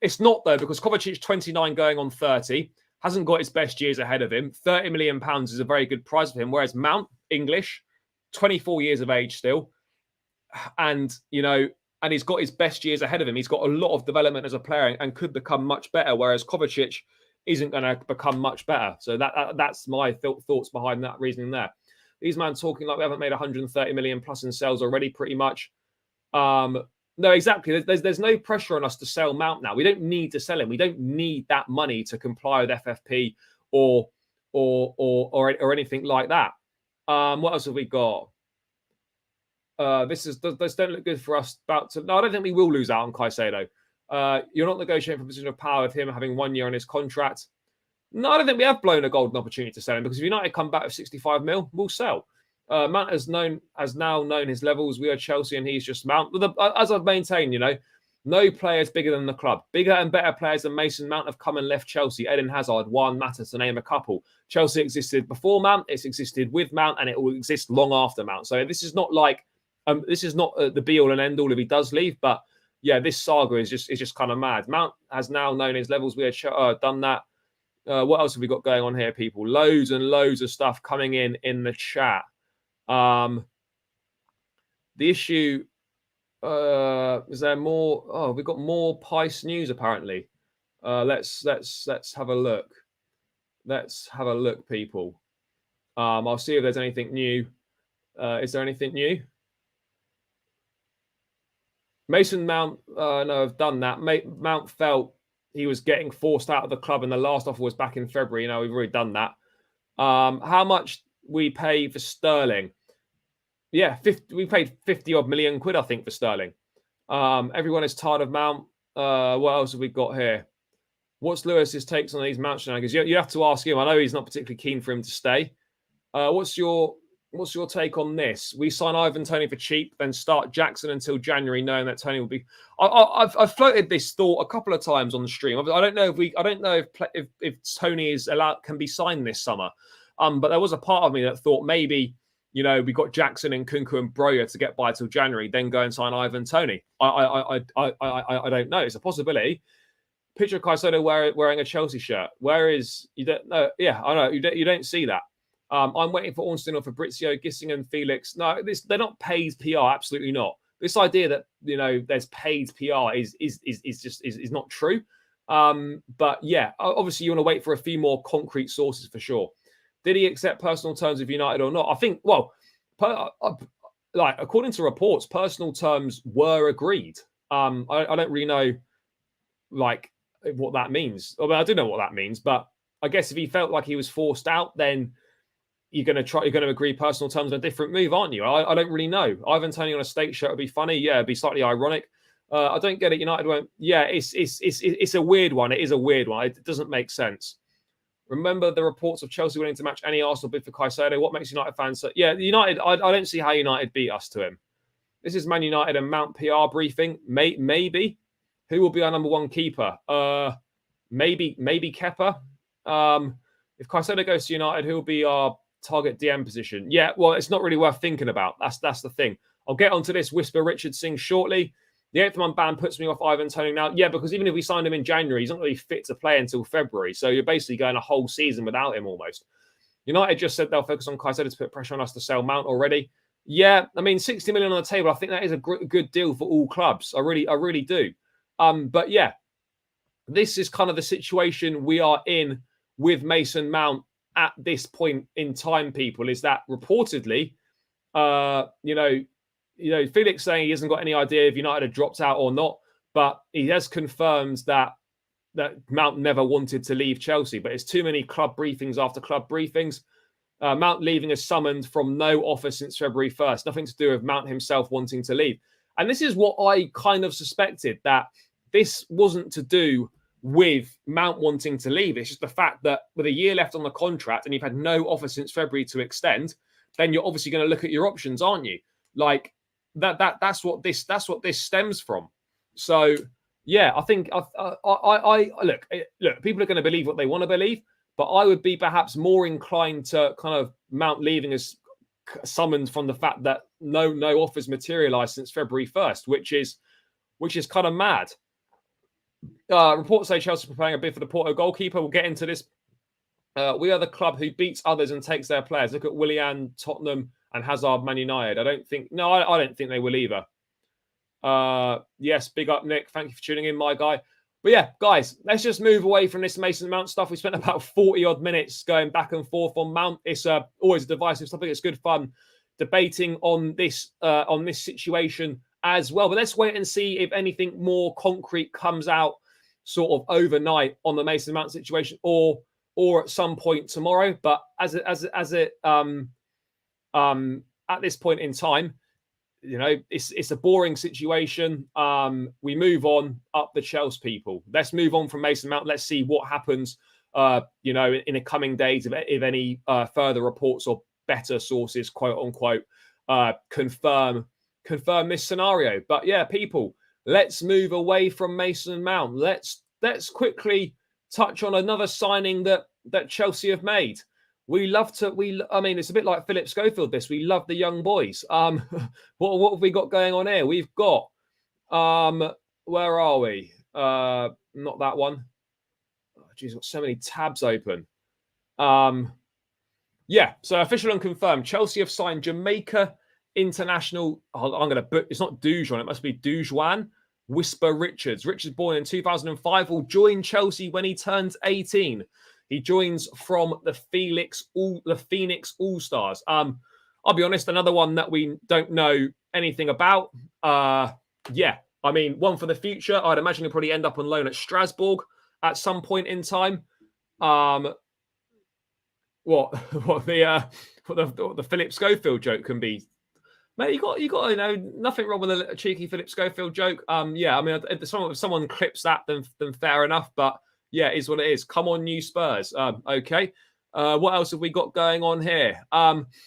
It's not, though, because Kovacic, 29 going on 30, hasn't got his best years ahead of him. £30 million is a very good price for him, whereas Mount, English, 24 years of age still, and, you know, and he's got his best years ahead of him. He's got a lot of development as a player and could become much better, whereas Kovacic isn't going to become much better. So that's my thoughts behind that reasoning there. These man talking like we haven't made 130 million plus in sales already, pretty much. No, exactly. There's no pressure on us to sell Mount now. We don't need to sell him. We don't need that money to comply with FFP or anything like that. What else have we got? This don't look good for us. No, I don't think we will lose out on Caicedo. You're not negotiating for a position of power with him having 1 year on his contract. No, I don't think we have blown a golden opportunity to sell him, because if United come back with 65 mil, we'll sell. Mount has now known his levels. We are Chelsea and he's just Mount. As I've maintained, you know, no players bigger than the club. Bigger and better players than Mason Mount have come and left Chelsea. Eden Hazard, Juan Mata, to name a couple. Chelsea existed before Mount, it's existed with Mount, and it will exist long after Mount. So this is not like this is not the be all and end all if he does leave. But yeah, this saga is just kind of mad. Mount has now known his levels. We have done that. What else have we got going on here, people? Loads and loads of stuff coming in the chat. The issue is there more? Oh, we've got more Pice news apparently. Let's have a look. Let's have a look, people. I'll see if there's anything new. Is there anything new? Mason Mount, no, I've done that. Mount felt he was getting forced out of the club, and the last offer was back in February. You know, we've already done that. How much we pay for Sterling? Yeah, we paid 50 odd million quid, I think, for Sterling. Everyone is tired of Mount. What else have we got here? What's Lewis's takes on these Mount shenanigans? You have to ask him. I know he's not particularly keen for him to stay. What's your take on this? We sign Ivan Toney for cheap, then start Jackson until January, knowing that Toney will be. I've floated this thought a couple of times on the stream. I don't know if Toney can be signed this summer. But there was a part of me that thought maybe we got Jackson and Kunku and Broja to get by till January, then go and sign Ivan Toney. I don't know. It's a possibility. Picture of Caicedo wearing a Chelsea shirt. Where is you don't know? Yeah, I know you don't see that. I'm waiting for Ornstein or Fabrizio, Gissing and Felix. No, they're not paid PR. Absolutely not. This idea that there's paid PR is not true. But yeah, obviously you want to wait for a few more concrete sources for sure. Did he accept personal terms with United or not? I think, according to reports, personal terms were agreed. I don't really know, what that means. I mean, I do know what that means, but I guess if he felt like he was forced out, then you're going to agree personal terms on a different move, aren't you? I don't really know. Ivan Toney on a state shirt would be funny. Yeah, it'd be slightly ironic. I don't get it. United won't. Yeah, it's a weird one. It is a weird one. It doesn't make sense. Remember the reports of Chelsea willing to match any Arsenal bid for Caicedo. What makes United fans say, yeah, United, I don't see how United beat us to him. This is Man United and Mount PR briefing. Maybe. Who will be our number one keeper? Maybe Kepa. If Caicedo goes to United, who will be our target DM position? Yeah, well, it's not really worth thinking about. That's the thing. I'll get onto this Whisper Richard Singh shortly. The 8th-month ban puts me off Ivan Toney now. Yeah, because even if we signed him in January, he's not really fit to play until February. So you're basically going a whole season without him almost. United just said they'll focus on Caicedo to put pressure on us to sell Mount already. Yeah, I mean, 60 million on the table. I think that is a good deal for all clubs. I really do. But yeah, this is kind of the situation we are in with Mason Mount at this point in time, people, is that reportedly, Felix saying he hasn't got any idea if United have dropped out or not, but he has confirmed that Mount never wanted to leave Chelsea. But it's too many club briefings after club briefings. Mount leaving is summoned from no offer since February 1st. Nothing to do with Mount himself wanting to leave. And this is what I kind of suspected, that this wasn't to do with Mount wanting to leave. It's just the fact that with a year left on the contract and you've had no offer since February to extend, then you're obviously going to look at your options, aren't you? Like that's what this stems from. So yeah, I think I look. People are going to believe what they want to believe, but I would be perhaps more inclined to kind of Mount leaving as summoned from the fact that no offers materialised since February 1st, which is kind of mad. Reports say Chelsea are preparing a bid for the Porto goalkeeper. We'll get into this. We are the club who beats others and takes their players. Look at Willian, Tottenham, and Hazard, Man United. I don't think they will either. Yes, big up, Nick. Thank you for tuning in, my guy. But yeah, guys, let's just move away from this Mason Mount stuff. We spent about 40-odd minutes going back and forth on Mount. It's always a divisive topic. It's good fun debating on this situation as well. But let's wait and see if anything more concrete comes out sort of overnight on the Mason Mount situation or at some point tomorrow. But at this point in time, it's a boring situation. We move on up the Chelsea, people. Let's move on from Mason Mount. Let's see what happens, in the coming days, if any further reports or better sources, quote unquote, confirm this scenario. But yeah, people, let's move away from Mason Mount. Let's quickly touch on another signing that Chelsea have made. It's a bit like Philip Schofield, this. We love the young boys. What have we got going on here? We've got, where are we? Not that one. Oh, geez, got so many tabs open. Yeah, so official and confirmed. Chelsea have signed Jamaica international. It's not Dujuan, it must be Dujuan. Whisper Richards. Richards, born in 2005, will join Chelsea when he turns 18. He joins from the Phoenix All-Stars. I'll be honest, another one that we don't know anything about. Yeah, I mean, one for the future. I'd imagine he'll probably end up on loan at Strasbourg at some point in time. The Philip Schofield joke can be. Mate, you got nothing wrong with a cheeky Philip Schofield joke. Yeah, I mean, if someone clips that, then fair enough. But yeah, it is what it is. Come on, new Spurs. Okay. What else have we got going on here?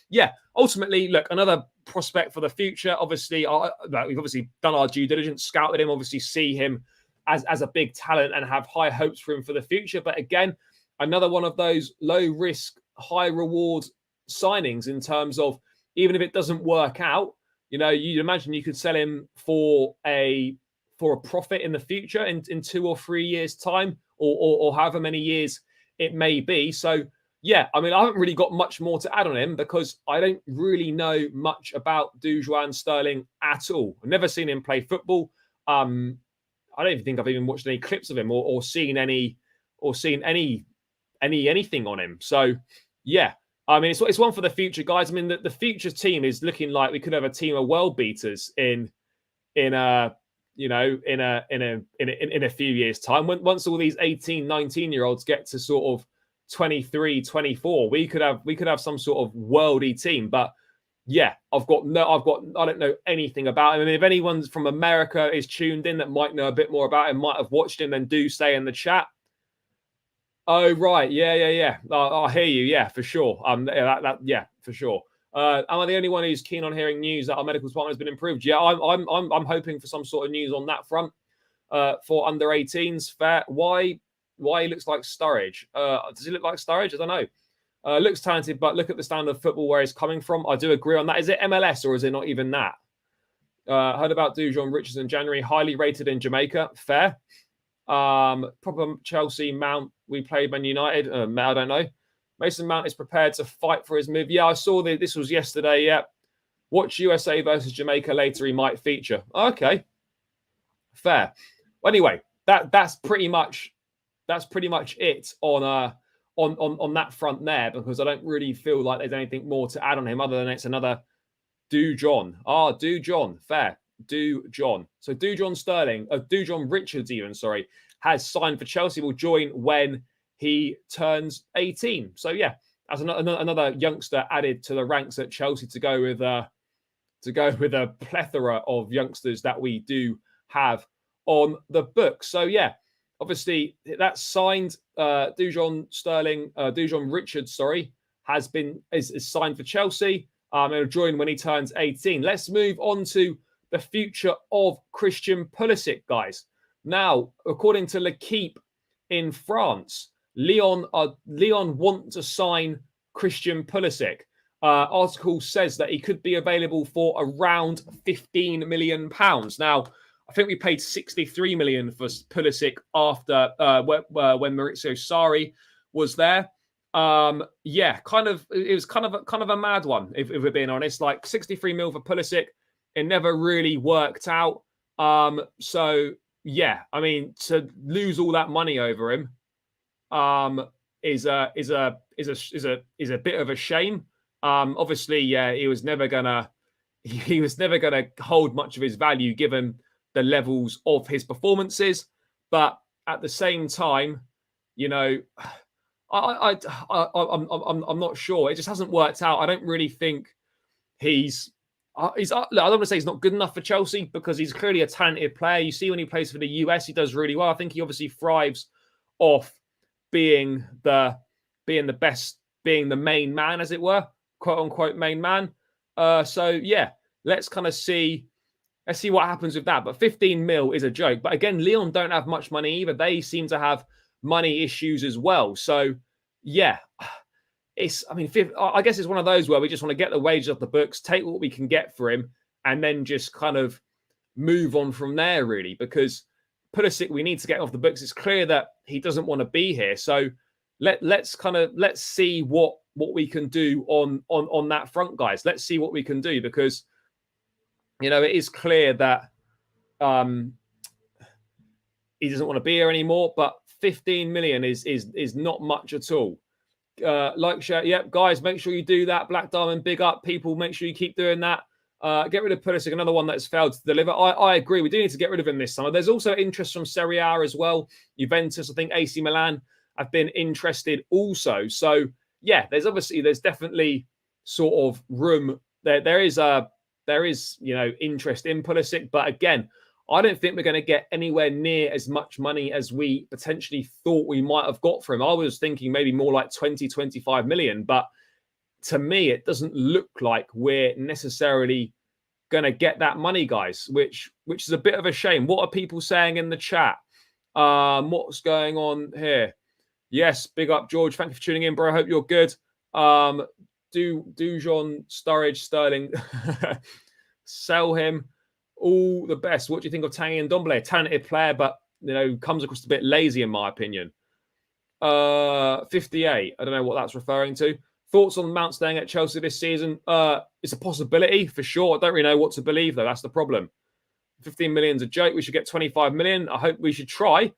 Yeah, ultimately, look, another prospect for the future. Obviously, we've obviously done our due diligence, scouted him, obviously see him as a big talent and have high hopes for him for the future. But again, another one of those low risk, high reward signings in terms of even if it doesn't work out, you'd imagine you could sell him for a profit in the future in 2 or 3 years' time, or however many years it may be. So yeah, I mean, I haven't really got much more to add on him because I don't really know much about Dujuan Sterling at all. I've never seen him play football. I don't even think I've even watched any clips of him or seen anything on him. So yeah, I mean, it's one for the future, guys. I mean, the future team is looking like we could have a team of world beaters in a few years' time. Once all these 18, 19-year-olds get to sort of 23, 24, we could have some sort of worldy team. But yeah, I don't know anything about him. I mean, if anyone from America is tuned in that might know a bit more about him, might have watched him, then do say in the chat. Oh right, yeah. I hear you. Yeah, for sure. Yeah, for sure. Am I the only one who's keen on hearing news that our medical department has been improved? Yeah, I'm hoping for some sort of news on that front for under 18s. Fair. Why he looks like Sturridge? Does he look like Sturridge? I don't know. Looks talented, but look at the standard of football where he's coming from. I do agree on that. Is it MLS or is it not even that? Heard about Dujon Richards in January. Highly rated in Jamaica. Fair. Proper Chelsea Mount. We played Man United. I don't know. Mason Mount is prepared to fight for his move. Yeah, I saw this was yesterday. Yeah. Watch USA versus Jamaica later. He might feature. Okay. Fair. Well, anyway, that's pretty much it on that front there, because I don't really feel like there's anything more to add on him other than it's another Dujon. Dujon. Fair. Dujon. So Dujon Richards even, has signed for Chelsea, will join when he turns 18. So yeah, as another youngster added to the ranks at Chelsea to go with a plethora of youngsters that we do have on the book. So yeah, obviously that's signed. Dujon Richards, is signed for Chelsea. He'll join when he turns 18. Let's move on to the future of Christian Pulisic, guys. Now, according to L'Equipe in France, Lyon want to sign Christian Pulisic. Article says that he could be available for around £15 million. Now, I think we paid 63 million for Pulisic after when Maurizio Sarri was there. Yeah, it was kind of a mad one, if we're being honest. Like 63 mil for Pulisic, it never really worked out. So yeah, I mean, to lose all that money over him is a bit of a shame. Obviously, yeah, he was never gonna hold much of his value given the levels of his performances. But at the same time, I'm not sure. It just hasn't worked out. I don't really think he's. I don't want to say he's not good enough for Chelsea, because he's clearly a talented player. You see when he plays for the US, he does really well. I think he obviously thrives off being the best, being the main man, as it were, quote unquote main man. So yeah, let's see what happens with that. But 15 mil is a joke. But again, Lyon don't have much money either. They seem to have money issues as well. So yeah. I guess it's one of those where we just want to get the wages off the books, take what we can get for him, and then just kind of move on from there, really. Because Pulisic, we need to get off the books. It's clear that he doesn't want to be here. So let's see what we can do on that front, guys. Let's see what we can do, because it is clear that he doesn't want to be here anymore. But 15 million is not much at all. Share. Yep, guys, make sure you do that. Black Diamond, big up. People, make sure you keep doing that. Get rid of Pulisic, another one that's failed to deliver. I agree. We do need to get rid of him this summer. There's also interest from Serie A as well. Juventus, I think AC Milan have been interested also. So, yeah, there's definitely sort of room there. There is interest in Pulisic. But again, I don't think we're going to get anywhere near as much money as we potentially thought we might have got for him. I was thinking maybe more like 20, 25 million. But to me, it doesn't look like we're necessarily going to get that money, guys, which is a bit of a shame. What are people saying in the chat? What's going on here? Yes, big up, George. Thank you for tuning in, bro. I hope you're good. Dujon, Sturridge, Sterling. Sell him. All the best. What do you think of Tanguy Ndombele? Talented player, but comes across a bit lazy in my opinion. 58. I don't know what that's referring to. Thoughts on Mount staying at Chelsea this season? It's a possibility for sure. I don't really know what to believe though. That's the problem. 15 million is a joke. We should get 25 million. I hope we should try.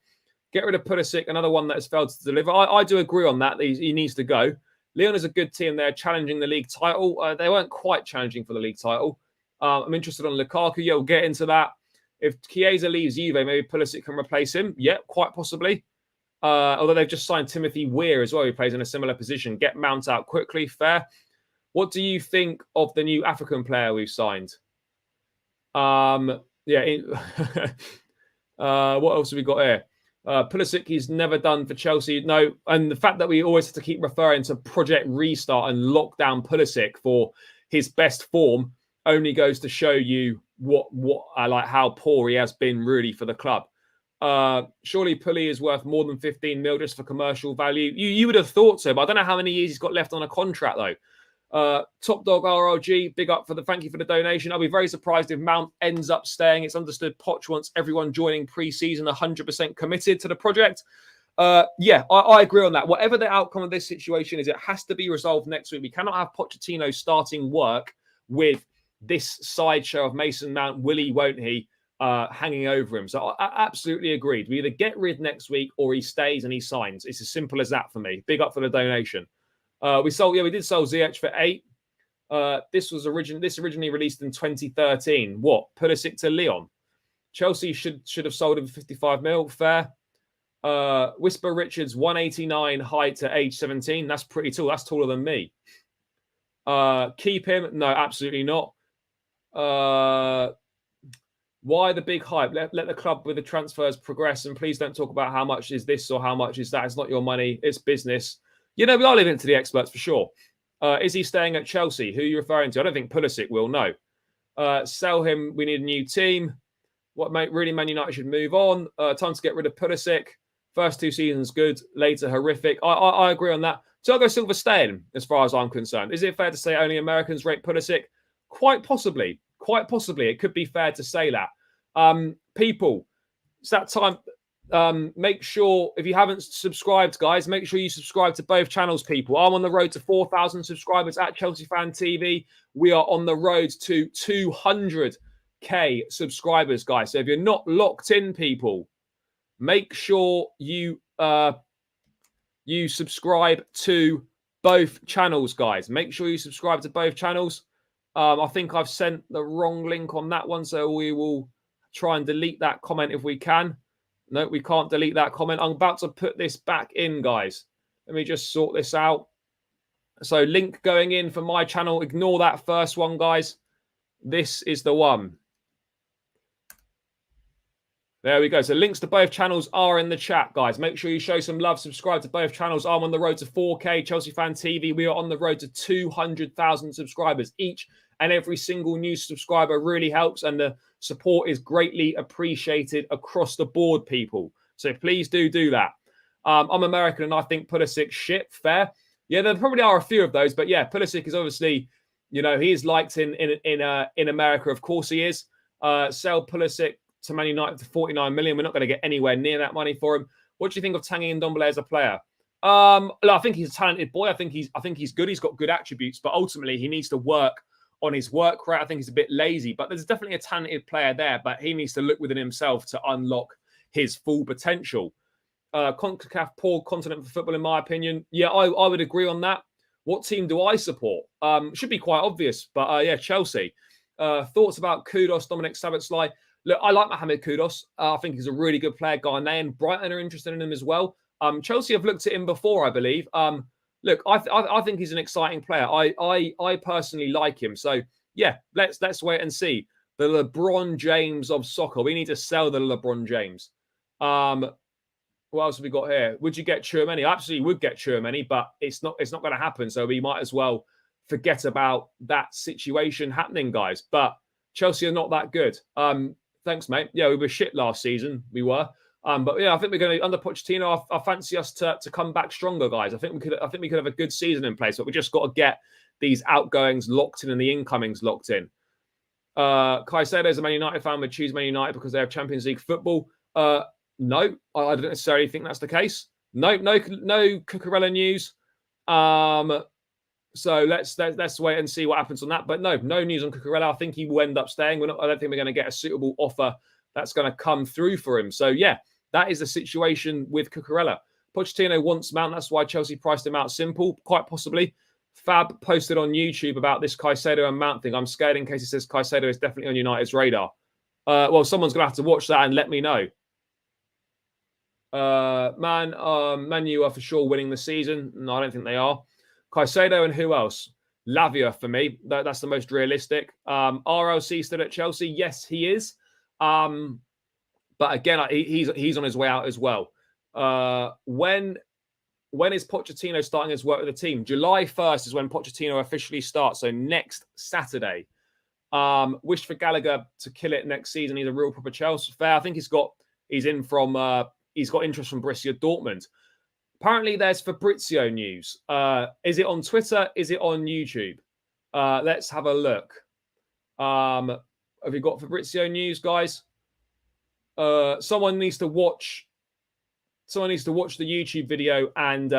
Get rid of Pulisic, another one that has failed to deliver. I do agree on that. He needs to go. Lyon is a good team. They're challenging the league title. They weren't quite challenging for the league title. I'm interested on Lukaku. Yeah, we'll get into that. If Caicedo leaves Juve, maybe Pulisic can replace him. Yeah, quite possibly. Although they've just signed Timothy Weir as well, who plays in a similar position. Get Mount out quickly. Fair. What do you think of the new African player we've signed? What else have we got here? Pulisic, he's never done for Chelsea. No, and the fact that we always have to keep referring to Project Restart and lockdown Pulisic for his best form only goes to show you what I like how poor he has been really for the club. Surely Pully is worth more than 15 mil just for commercial value. You would have thought so, but I don't know how many years he's got left on a contract though. Top Dog RLG, big up thank you for the donation. I'll be very surprised if Mount ends up staying. It's understood Poch wants everyone joining pre-season 100% committed to the project. I agree on that. Whatever the outcome of this situation is, it has to be resolved next week. We cannot have Pochettino starting work with this sideshow of Mason Mount, will he, won't he, hanging over him. So I absolutely agreed. We either get rid next week or he stays and he signs. It's as simple as that for me. Big up for the donation. We did sell Ziyech for 8. This originally released in 2013. What? Pulisic to Lyon. Chelsea should have sold him for 55 mil. Fair. Whisper Richards, 189 height to age 17. That's pretty tall. That's taller than me. Keep him? No, absolutely not. Why the big hype? Let the club with the transfers progress, and please don't talk about how much is this or how much is that. It's not your money. It's business. We are leaving it to the experts for sure. Is he staying at Chelsea? Who are you referring to? I don't think Pulisic will. No. Sell him. We need a new team. Really, Man United should move on. Time to get rid of Pulisic. First 2 seasons good. Later horrific. I agree on that. Thiago Silva staying, as far as I'm concerned. Is it fair to say only Americans rate Pulisic? Quite possibly. It could be fair to say that. People, it's that time. Make sure, if you haven't subscribed, guys, make sure you subscribe to both channels, people. I'm on the road to 4,000 subscribers at Chelsea Fan TV. We are on the road to 200k subscribers, guys. So if you're not locked in, people, make sure you subscribe to both channels, guys. Make sure you subscribe to both channels. I think I've sent the wrong link on that one, so we will try and delete that comment if we can. No, we can't delete that comment. I'm about to put this back in, guys. Let me just sort this out. So link going in for my channel. Ignore that first one, guys. This is the one. There we go. So links to both channels are in the chat, guys. Make sure you show some love. Subscribe to both channels. I'm on the road to 4K. Chelsea Fan TV. We are on the road to 200,000 subscribers. Each and every single new subscriber really helps, and the support is greatly appreciated across the board, people. So please do that. I'm American, and I think Pulisic shit. Fair. Yeah, there probably are a few of those, but yeah, Pulisic is obviously, he is liked in America. Of course he is. Sell Pulisic to Man United for 49 million. We're not going to get anywhere near that money for him. What do you think of Tanguy Ndombele as a player? I think he's a talented boy. I think he's good. He's got good attributes, but ultimately he needs to work on his work rate. I think he's a bit lazy, but there's definitely a talented player there, but he needs to look within himself to unlock his full potential. CONCACAF, poor continent for football, in my opinion. Yeah, I would agree on that. What team do I support? Should be quite obvious, but yeah, Chelsea. Thoughts about Kudus, Dominic Szoboszlai? Look, I like Mohamed Kudus. I think he's a really good player. Ghanaian. Brighton are interested in him as well. Chelsea have looked at him before, I believe. Look, I think he's an exciting player. I personally like him. So yeah, let's wait and see. The LeBron James of soccer. We need to sell the LeBron James. What else have we got here? Would you get Tchouaméni? I absolutely would get Tchouaméni, but it's not going to happen. So we might as well forget about that situation happening, guys. But Chelsea are not that good. Thanks, mate. Yeah, we were shit last season. We were. But yeah, I think we're going to, under Pochettino, I fancy us to come back stronger, guys. I think we could have a good season in place, but we just got to get these outgoings locked in and the incomings locked in. Caicedo is a Man United fan, would choose Man United because they have Champions League football. No, I don't necessarily think that's the case. No Cucurella news. So let's wait and see what happens on that. But no news on Cucurella. I think he will end up staying. I don't think we're going to get a suitable offer that's going to come through for him. So yeah, that is the situation with Cucurella. Pochettino wants Mount. That's why Chelsea priced him out. Simple, quite possibly. Fab posted on YouTube about this Caicedo and Mount thing. I'm scared in case he says Caicedo is definitely on United's radar. Well, someone's going to have to watch that and let me know. Man U are for sure winning the season. No, I don't think they are. Caicedo and who else? Lavia for me. That's the most realistic. RLC still at Chelsea. Yes, he is. But again, he's on his way out as well. When is Pochettino starting his work with the team? July 1st is when Pochettino officially starts. So next Saturday. Wish for Gallagher to kill it next season. He's a real proper Chelsea fair. I think he's got interest from Borussia Dortmund. Apparently, there's Fabrizio news. Is it on Twitter? Is it on YouTube? Let's have a look. Have you got Fabrizio news, guys? Someone needs to watch the YouTube video and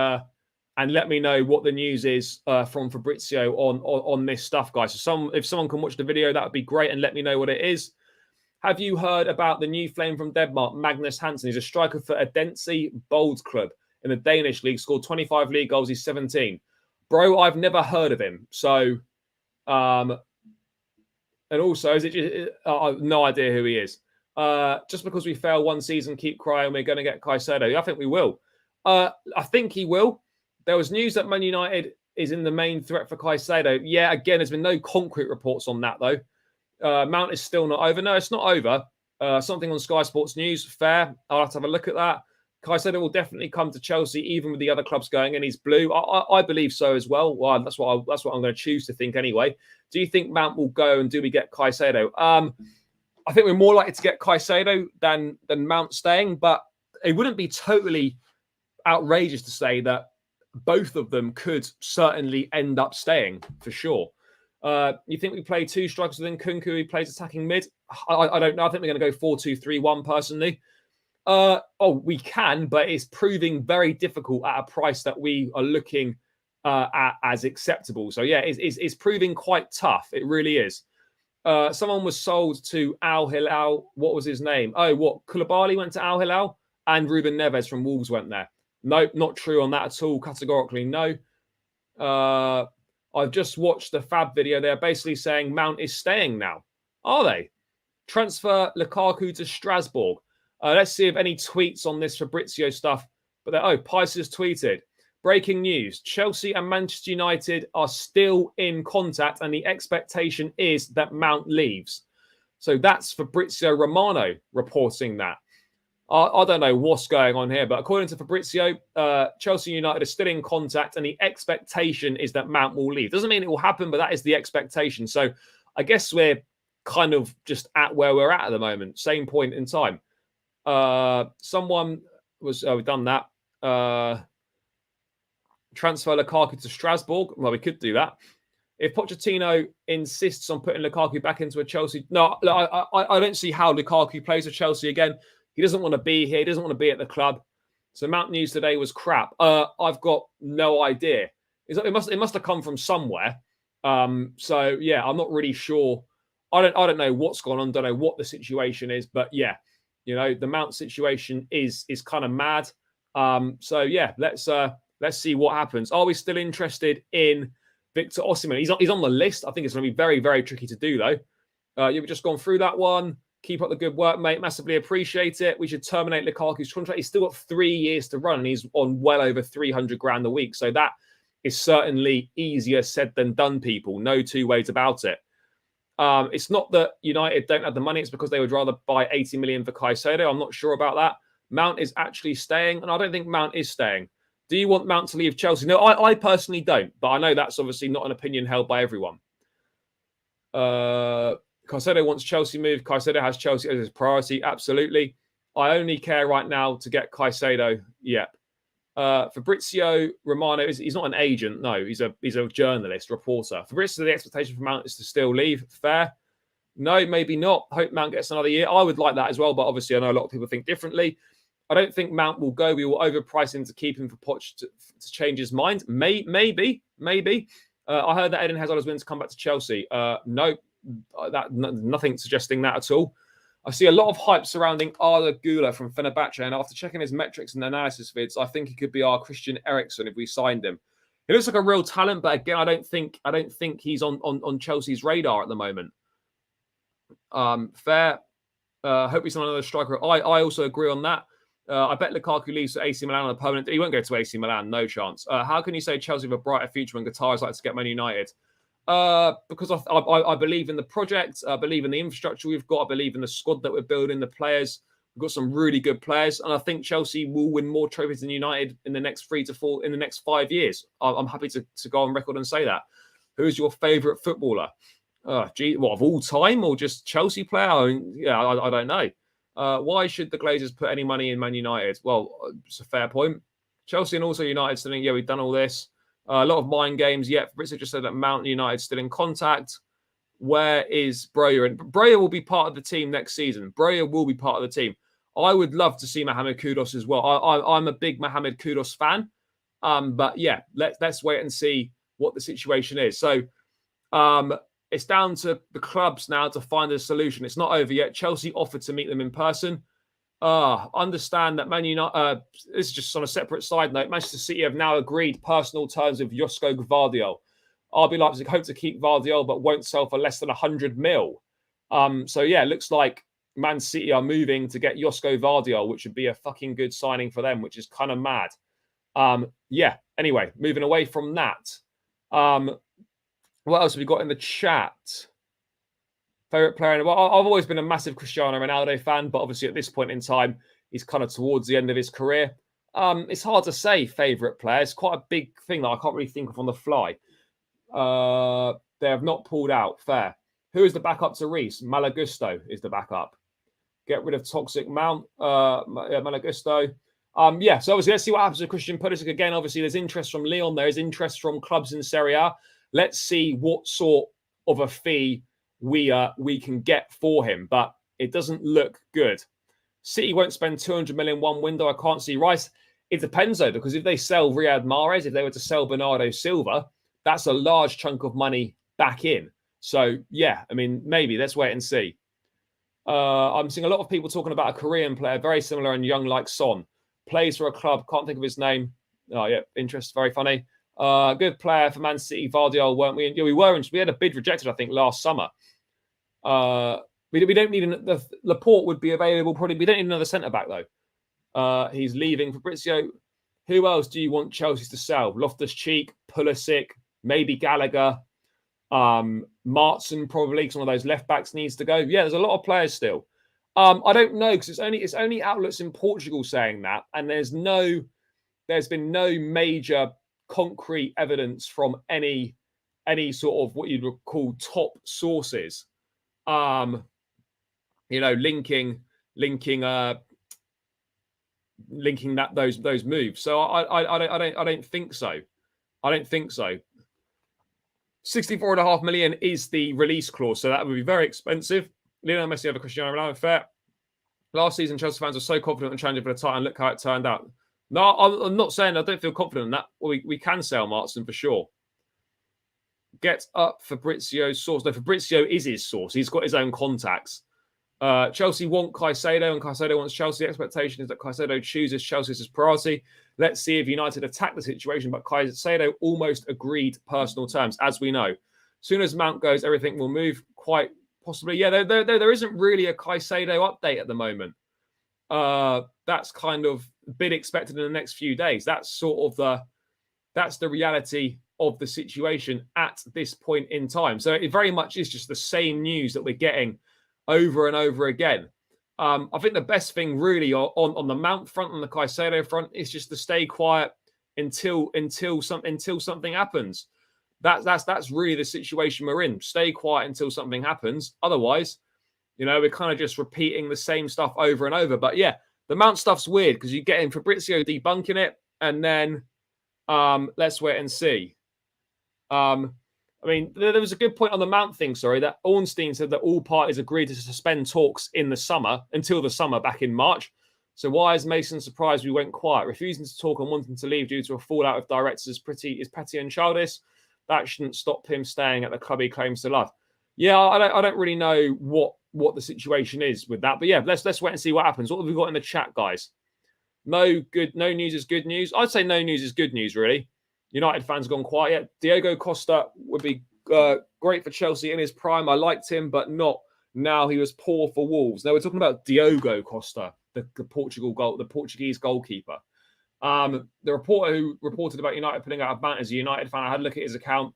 let me know what the news is from Fabrizio on this stuff, guys. So if someone can watch the video, that would be great, and let me know what it is. Have you heard about the new flame from Denmark, Magnus Hansen? He's a striker for Odense Bold Club in the Danish league, scored 25 league goals. He's 17. Bro, I've never heard of him. So, and also, is it just, I have no idea who he is. Just because we fail one season, keep crying, we're going to get Caicedo. I think we will. I think he will. There was news that Man United is in the main threat for Caicedo. Yeah, again, there's been no concrete reports on that, though. Mount is still not over. No, it's not over. Something on Sky Sports News. Fair. I'll have to have a look at that. Caicedo will definitely come to Chelsea, even with the other clubs going, and he's blue. I believe so as well. Well, that's what I'm going to choose to think anyway. Do you think Mount will go, and do we get Caicedo? I think we're more likely to get Caicedo than Mount staying, but it wouldn't be totally outrageous to say that both of them could certainly end up staying for sure. You think we play two strikers within Kunku? He plays attacking mid. I don't know. I think we're going to go 4-2-3-1 personally. We can, but it's proving very difficult at a price that we are looking at as acceptable. So yeah, it's proving quite tough. It really is. Someone was sold to Al Hilal. What was his name? Koulibaly went to Al Hilal, and Ruben Neves from Wolves went there. No, not true on that at all. Categorically, no. I've just watched the Fab video. They're basically saying Mount is staying now. Are they? Transfer Lukaku to Strasbourg. Let's see if any tweets on this Fabrizio stuff. But Pice has tweeted. Breaking news. Chelsea and Manchester United are still in contact, and the expectation is that Mount leaves. So that's Fabrizio Romano reporting that. I don't know what's going on here, but according to Fabrizio, Chelsea United are still in contact, and the expectation is that Mount will leave. Doesn't mean it will happen, but that is the expectation. So I guess we're kind of just at where we're at the moment. Same point in time. Someone was, we've done that. Transfer Lukaku to Strasbourg. Well, we could do that. If Pochettino insists on putting Lukaku back into a Chelsea... No, I don't see how Lukaku plays for Chelsea again. He doesn't want to be here. He doesn't want to be at the club. So Mount news today was crap. I've got no idea. It must have come from somewhere. So yeah, I'm not really sure. I don't know what's gone on. Don't know what the situation is. But yeah, the Mount situation is kind of mad. So yeah, let's see what happens. Are we still interested in Victor Osimhen? He's on the list. I think it's going to be very, very tricky to do though. You've just gone through that one. Keep up the good work, mate. Massively appreciate it. We should terminate Lukaku's contract. He's still got 3 years to run, and he's on well over 300 grand a week. So that is certainly easier said than done, people. No two ways about it. It's not that United don't have the money. It's because they would rather buy 80 million for Caicedo. I'm not sure about that. Mount is actually staying, and I don't think Mount is staying. Do you want Mount to leave Chelsea? No, I personally don't, but I know that's obviously not an opinion held by everyone. Caicedo wants Chelsea moved. Caicedo has Chelsea as his priority. Absolutely. I only care right now to get Caicedo. Yep. Fabrizio Romano he's not an agent. No, he's a journalist, reporter. Fabrizio, the expectation for Mount is to still leave. Fair. No, maybe not. Hope Mount gets another year. I would like that as well, but obviously I know a lot of people think differently. I don't think Mount will go. We will overprice him to keep him for Poch to change his mind. Maybe. I heard that Eden Hazard is willing to come back to Chelsea. No, nothing suggesting that at all. I see a lot of hype surrounding Arda Güler from Fenerbahce, and after checking his metrics and analysis vids, I think he could be our Christian Eriksen if we signed him. He looks like a real talent, but again, I don't think he's on Chelsea's radar at the moment. Fair. Hope he's not another striker. I also agree on that. I bet Lukaku leaves to AC Milan on a permanent. He won't go to AC Milan, no chance. How can you say Chelsea have a brighter future when Qatar like to get Man United? Because I believe in the project. I believe in the infrastructure we've got. I believe in the squad that we're building, the players. We've got some really good players, and I think Chelsea will win more trophies than United in the next 3 to 4 in the next 5 years. I'm happy to go on record and say that. Who is your favourite footballer? What of all time or just Chelsea player? I don't know. Why should the Glazers put any money in Man United? Well, it's a fair point. Chelsea and also United saying, we've done all this. A lot of mind games. Fabrizio just said that Mount United still in contact. Where is Broja? And Broja will be part of the team next season. Broja will be part of the team. I would love to see Mohamed Kudus as well. I'm a big Mohamed Kudus fan. But let's wait and see what the situation is. So it's down to the clubs now to find a solution. It's not over yet. Chelsea offered to meet them in person. Understand that Man United, this is just on a separate side note, Manchester City have now agreed personal terms with Josko Gvardiol. RB Leipzig hope to keep Gvardiol, but won't sell for less than 100 mil. It looks like Man City are moving to get Josko Gvardiol, which would be a fucking good signing for them, which is kind of mad. Anyway, moving away from that. What else have we got in the chat? Favorite player? Well, I've always been a massive Cristiano Ronaldo fan, but obviously at this point in time, he's kind of towards the end of his career. It's hard to say favorite player. It's quite a big thing that I can't really think of on the fly. They have not pulled out. Fair. Who is the backup to Reece? Malagusto is the backup. Get rid of Toxic Mount. Malagusto. So obviously let's see what happens with Christian Pulisic again. Obviously, there's interest from Lyon. There is interest from clubs in Serie A. Let's see what sort of a fee we can get for him, but it doesn't look good. City won't spend 200 million one window. I can't see Rice. It depends though, because if they sell Riyad Mahrez, if they were to sell Bernardo Silva, that's a large chunk of money back in. So maybe let's wait and see. I'm seeing a lot of people talking about a Korean player, very similar and young like Son. Plays for a club, can't think of his name. Interest, very funny. Good player for Man City, Gvardiol, weren't we? We were. We had a bid rejected, I think, last summer. We don't need Laporte would be available. Probably we don't need another centre back though. He's leaving. Fabrizio. Who else do you want Chelsea to sell? Loftus-Cheek, Pulisic, maybe Gallagher, Martson probably. Because one of those left backs needs to go. There's a lot of players still. I don't know because it's only outlets in Portugal saying that, and there's been no major concrete evidence from any sort of what you'd call top sources, linking that those moves. So I don't think so. 64.5 million is the release clause, so that would be very expensive. Lionel Messi over Cristiano Ronaldo, fair. Last season, Chelsea fans were so confident in challenging for the title, and look how it turned out. No, I'm not saying I don't feel confident in that. We can sell Martson for sure. Get up Fabrizio's source. No, Fabrizio is his source. He's got his own contacts. Chelsea want Caicedo, and Caicedo wants Chelsea. The expectation is that Caicedo chooses Chelsea as priority. Let's see if United attack the situation, but Caicedo almost agreed personal terms, as we know. As soon as Mount goes, everything will move quite possibly. There isn't really a Caicedo update at the moment. That's kind of been expected in the next few days. That's the reality of the situation at this point in time. So it very much is just the same news that we're getting over and over again. I think the best thing really on the Mount front and the Caicedo front is just to stay quiet until something happens. That's really the situation we're in. Stay quiet until something happens. Otherwise, we're kind of just repeating the same stuff over and over. But the Mount stuff's weird because you get in Fabrizio debunking it. and then let's wait and see. I mean, there was a good point on the Mount thing, sorry, that Ornstein said that all parties agreed to suspend talks in the summer, until the summer back in March. So why is Mason surprised we went quiet? Refusing to talk and wanting to leave due to a fallout with directors is petty and childish. That shouldn't stop him staying at the club he claims to love. Yeah, I don't really know what the situation is with that. But yeah, let's wait and see what happens. What have we got in the chat, guys? No news is good news. I'd say no news is good news, really. United fans gone quiet yet. Diogo Costa would be great for Chelsea in his prime. I liked him, but not now. He was poor for Wolves. Now we're talking about Diogo Costa, the Portuguese goalkeeper. The reporter who reported about United putting out a ban is a United fan. I had a look at his account.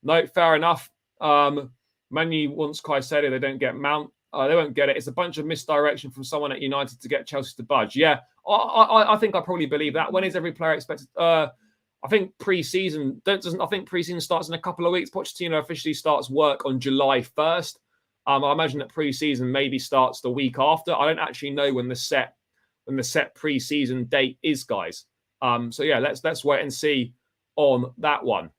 No, fair enough. Manu wants Caicedo. They don't get Mount. They won't get it. It's a bunch of misdirection from someone at United to get Chelsea to budge. Yeah, I think I probably believe that. When is every player expected? I think pre-season I think pre-season starts in a couple of weeks. Pochettino officially starts work on July 1st. I imagine that pre-season maybe starts the week after. I don't actually know when the set pre-season date is, guys. So yeah, let's wait and see on that one.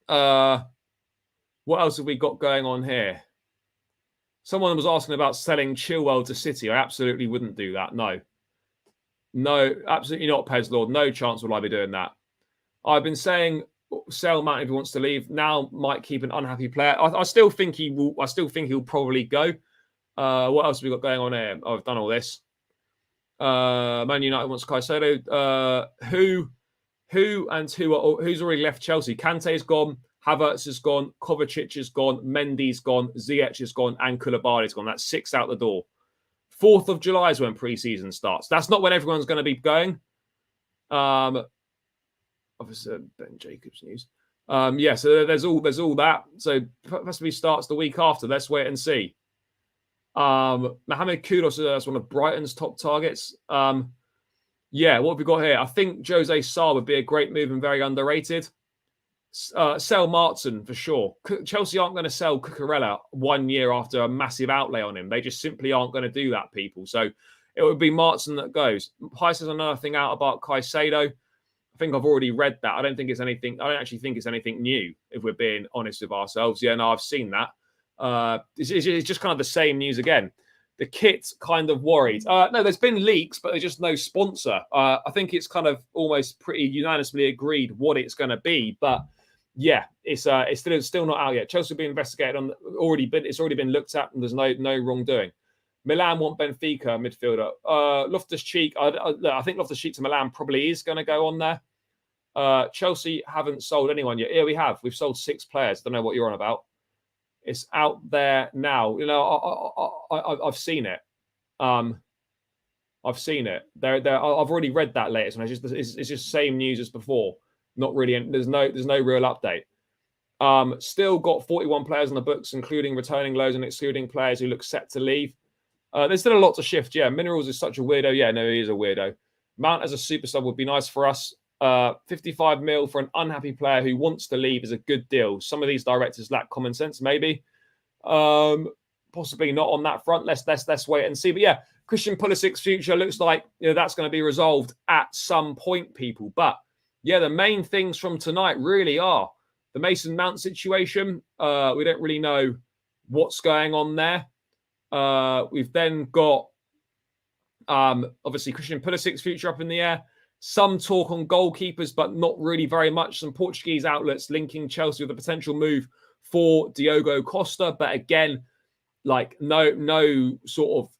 What else have we got going on here? Someone was asking about selling Chilwell to City. I absolutely wouldn't do that. No, absolutely not, Pez Lord. No chance will I be doing that. I've been saying sell Mount if he wants to leave. Now might keep an unhappy player. I still think he will. I still think he'll probably go. What else have we got going on here? Oh, I've done all this. Man United wants Caicedo. Who's already left Chelsea? Kante's gone. Havertz is gone. Kovacic is gone. Mendy's gone. Ziyech is gone. And Koulibaly's gone. That's 6 out the door. 4th of July is when pre-season starts. That's not when everyone's going to be going. Obviously, Ben Jacobs news. Yeah, so there's all that. So possibly starts the week after. Let's wait and see. Mohamed Kudus is one of Brighton's top targets. Yeah, what have we got here? I think Jose Sarr would be a great move and very underrated. Sell Martin for sure. Chelsea aren't going to sell Cucurella 1 year after a massive outlay on him. They just simply aren't going to do that, people. So it would be Martin that goes. Pice has another thing out about Caicedo. I think I've already read that. I don't actually think it's anything new, if we're being honest with ourselves. Yeah, no, I've seen that. It's just kind of the same news again. The kit's kind of worried. No, there's been leaks, but there's just no sponsor. I think it's kind of almost pretty unanimously agreed what it's going to be. But yeah, it's still not out yet. Chelsea will be investigated on. It's already been looked at, and there's no wrongdoing. Milan want Benfica midfielder. Loftus-Cheek. I think Loftus-Cheek to Milan probably is going to go on there. Chelsea haven't sold anyone yet. Yeah, we have. We've sold 6 players. Don't know what you're on about. It's out there now. You know, I've seen it. I've seen it. I've already read that latest one. It's just same news as before. Not really. There's no real update. Still got 41 players on the books, including returning loads and excluding players who look set to leave. There's still a lot to shift. Yeah, Minerals is such a weirdo. Yeah, no, he is a weirdo. Mount as a super sub would be nice for us. 55 mil for an unhappy player who wants to leave is a good deal. Some of these directors lack common sense, maybe. Possibly not on that front. Let's wait and see. But yeah, Christian Pulisic's future looks like that's going to be resolved at some point, people. But yeah, the main things from tonight really are the Mason Mount situation. We don't really know what's going on there. We've then got obviously Christian Pulisic's future up in the air. Some talk on goalkeepers, but not really very much. Some Portuguese outlets linking Chelsea with a potential move for Diogo Costa. But again, like no sort of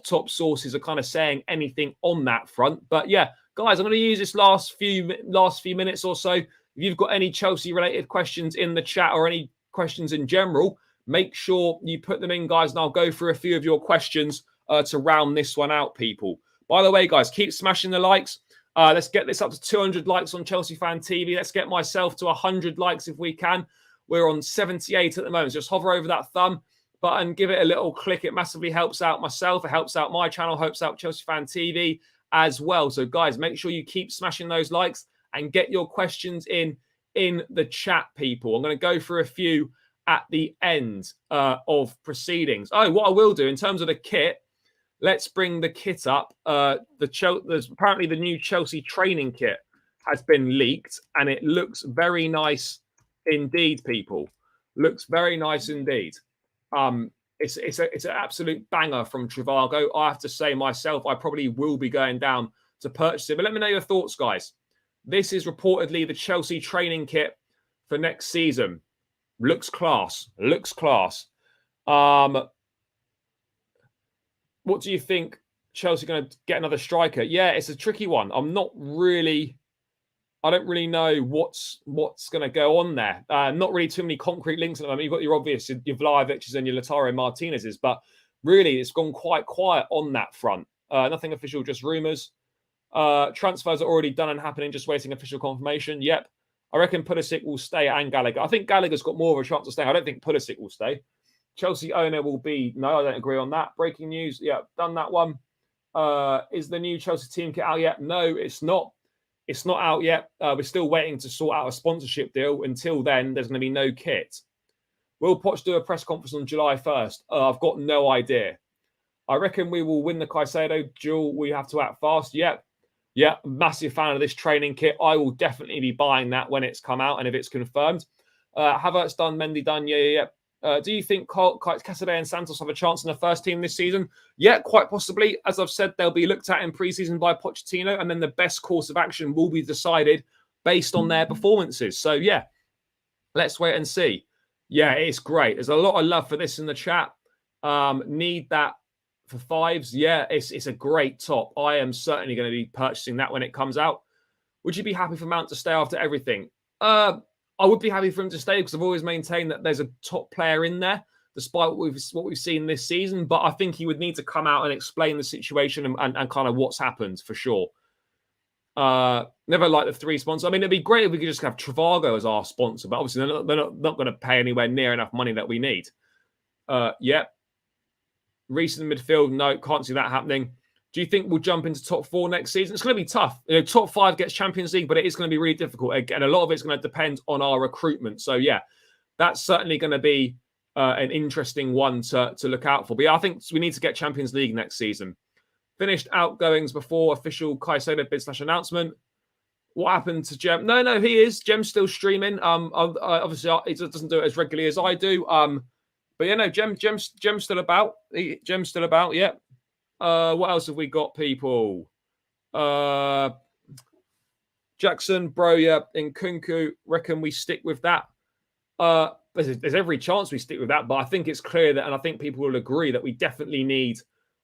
top sources are kind of saying anything on that front. But yeah, guys, I'm going to use this last few minutes or so. If you've got any Chelsea related questions in the chat or any questions in general, make sure you put them in, guys, and I'll go through a few of your questions to round this one out, people. By the way, guys, keep smashing the likes. Let's get this up to 200 likes on Chelsea Fan TV. Let's get myself to 100 likes if we can. We're on 78 at the moment. So just hover over that thumb button, give it a little click. It massively helps out myself. It helps out my channel, helps out Chelsea Fan TV as well. So, guys, make sure you keep smashing those likes and get your questions in the chat, people. I'm going to go through a few at the end of proceedings. Oh, what I will do in terms of the kit, let's bring the kit up. There's apparently the new Chelsea training kit has been leaked, and it looks very nice indeed, people. Looks very nice indeed. It's an absolute banger from Trivago. I have to say myself, I probably will be going down to purchase it. But let me know your thoughts, guys. This is reportedly the Chelsea training kit for next season. Looks class. Looks class. What do you think? Chelsea going to get another striker? Yeah, it's a tricky one. I don't really know what's going to go on there. Not really too many concrete links at the moment. You've got your obvious, your Vlahovic's and your Lautaro Martinez's, but really it's gone quite quiet on that front. Nothing official, just rumours. Transfers are already done and happening, just waiting official confirmation. Yep. I reckon Pulisic will stay and Gallagher. I think Gallagher's got more of a chance to stay. I don't think Pulisic will stay. Chelsea owner will be... No, I don't agree on that. Breaking news. Yeah, done that one. Is the new Chelsea team kit out yet? No, it's not. It's not out yet. We're still waiting to sort out a sponsorship deal. Until then, there's going to be no kit. Will Poch do a press conference on July 1st? I've got no idea. I reckon we will win the Caicedo duel. We have to act fast. Yep. Yeah, massive fan of this training kit. I will definitely be buying that when it's come out and if it's confirmed. Havertz done, Mendy done. Yeah. Do you think Caicedo and Santos have a chance in the first team this season? Yeah, quite possibly. As I've said, they'll be looked at in pre-season by Pochettino, and then the best course of action will be decided based on their performances. So, yeah, let's wait and see. Yeah, it's great. There's a lot of love for this in the chat. Need that for fives. Yeah, it's a great top. I am certainly going to be purchasing that when it comes out. Would you be happy for Mount to stay after everything? I would be happy for him to stay because I've always maintained that there's a top player in there, despite what we've seen this season. But I think he would need to come out and explain the situation and kind of what's happened for sure. Never liked the three sponsors. I mean, it'd be great if we could just have Trivago as our sponsor, but obviously they're not going to pay anywhere near enough money that we need. Yeah. Reece in the midfield, no, can't see that happening. Do you think we'll jump into top four next season? It's going to be tough. Top five gets Champions League, but it is going to be really difficult. Again, a lot of it's going to depend on our recruitment. So, yeah, that's certainly going to be an interesting one to look out for. But, yeah, I think we need to get Champions League next season. Finished outgoings before official Caicedo bid / announcement. What happened to Jem? No, he is. Jem's still streaming. Obviously, he doesn't do it as regularly as I do. But, yeah, no, Jem's still about. Jem's still about, yeah. What else have we got, people? Jackson, Broya, and Nkunku. Reckon we stick with that. There's every chance we stick with that, but I think it's clear that, and I think people will agree that we definitely need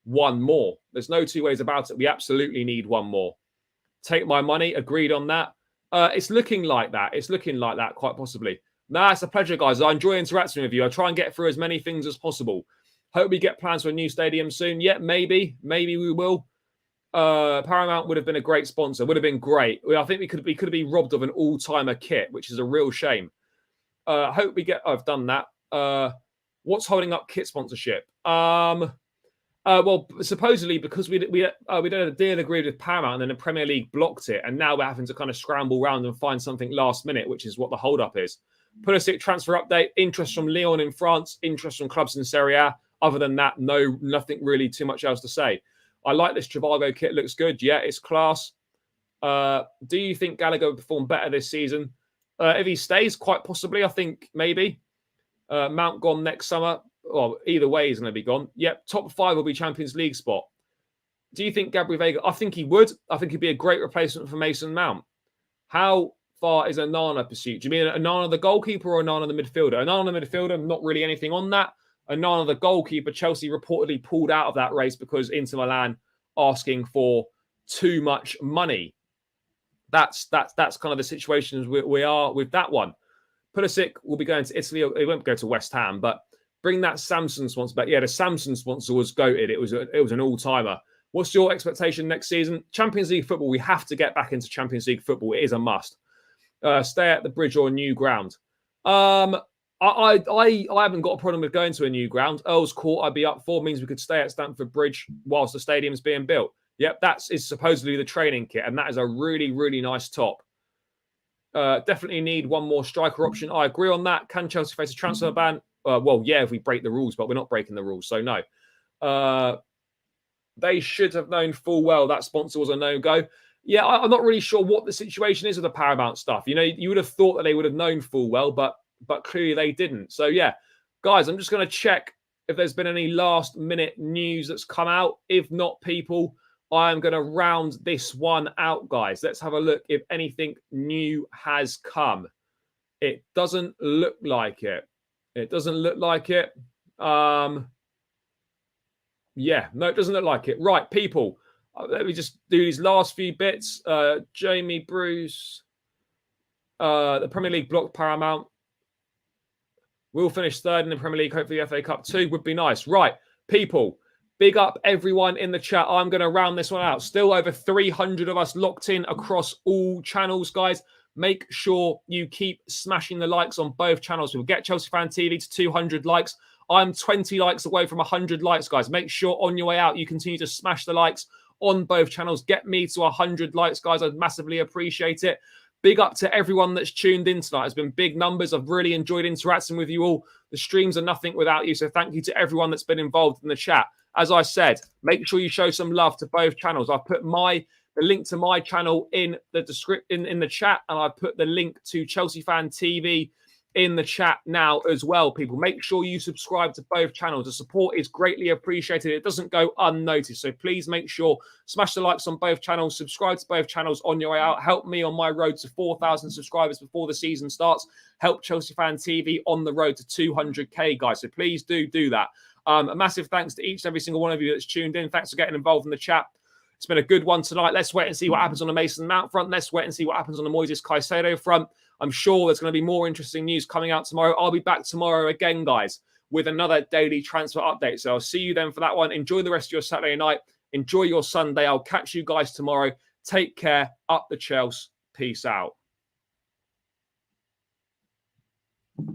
one more. There's no two ways about it. We absolutely need one more. Take my money. Agreed on that. It's looking like that. It's looking like that, quite possibly. Nah, it's a pleasure, guys. I enjoy interacting with you. I try and get through as many things as possible. Hope we get plans for a new stadium soon. Yeah, maybe we will. Paramount would have been a great sponsor. Would have been great. I think we could have been robbed of an all-timer kit, which is a real shame. Hope we get. I've done that. What's holding up kit sponsorship? Well, supposedly because we did a deal agreed with Paramount, and then the Premier League blocked it, and now we're having to kind of scramble around and find something last minute, which is what the hold-up is. Pulisic transfer update. Interest from Lyon in France. Interest from clubs in Serie A. Other than that, nothing really too much else to say. I like this Trivago kit. Looks good. Yeah, it's class. Do you think Gallagher will perform better this season? If he stays, quite possibly. I think maybe. Mount gone next summer. Well, either way, he's going to be gone. Yep, top five will be Champions League spot. Do you think Gabriel Vega? I think he would. I think he'd be a great replacement for Mason Mount. How far is Onana pursuit? Do you mean Onana the goalkeeper or Onana the midfielder? Onana the midfielder, not really anything on that. Onana, the goalkeeper, Chelsea reportedly pulled out of that race because Inter Milan asking for too much money. That's kind of the situation we are with that one. Pulisic will be going to Italy. He won't go to West Ham, but bring that Samsung sponsor back. Yeah, the Samsung sponsor was goated. It was an all-timer. What's your expectation next season? Champions League football. We have to get back into Champions League football. It is a must. Stay at the Bridge or new ground. I haven't got a problem with going to a new ground. Earl's Court I'd be up for. Means we could stay at Stamford Bridge whilst the stadium's being built. Yep, that is supposedly the training kit, and that is a really, really nice top. Definitely need one more striker option. I agree on that. Can Chelsea face a transfer ban? Well, yeah, if we break the rules, but we're not breaking the rules, so no. They should have known full well that sponsor was a no-go. Yeah, I'm not really sure what the situation is with the Paramount stuff. You know, you would have thought that they would have known full well, but clearly they didn't. So yeah, guys, I'm just going to check if there's been any last minute news that's come out. If not, people, I'm going to round this one out, guys. Let's have a look if anything new has come. It doesn't look like it. It doesn't look like it. Yeah, no, it doesn't look like it. Right, people. Let me just do these last few bits. Jamie Bruce, the Premier League blocked Paramount. We'll finish third in the Premier League. Hopefully, the FA Cup 2 would be nice. Right, people. Big up everyone in the chat. I'm going to round this one out. Still over 300 of us locked in across all channels, guys. Make sure you keep smashing the likes on both channels. We'll get Chelsea Fan TV to 200 likes. I'm 20 likes away from 100 likes, guys. Make sure on your way out, you continue to smash the likes on both channels. Get me to 100 likes, guys. I'd massively appreciate it. Big up to everyone that's tuned in tonight. It's been big numbers. I've really enjoyed interacting with you all. The streams are nothing without you. So thank you to everyone that's been involved in the chat. As I said, make sure you show some love to both channels. I've put the link to my channel in the description in the chat, and I've put the link to Chelsea Fan TV in the chat now as well, people. Make sure you subscribe to both channels. The support is greatly appreciated. It doesn't go unnoticed. So please make sure, smash the likes on both channels, subscribe to both channels on your way out. Help me on my road to 4,000 subscribers before the season starts. Help Chelsea Fan TV on the road to 200k, guys. So please do that. A massive thanks to each and every single one of you that's tuned in. Thanks for getting involved in the chat. It's been a good one tonight. Let's wait and see what happens on the Mason Mount front. Let's wait and see what happens on the Moises Caicedo front. I'm sure there's going to be more interesting news coming out tomorrow. I'll be back tomorrow again, guys, with another daily transfer update. So I'll see you then for that one. Enjoy the rest of your Saturday night. Enjoy your Sunday. I'll catch you guys tomorrow. Take care. Up the Chelsea. Peace out.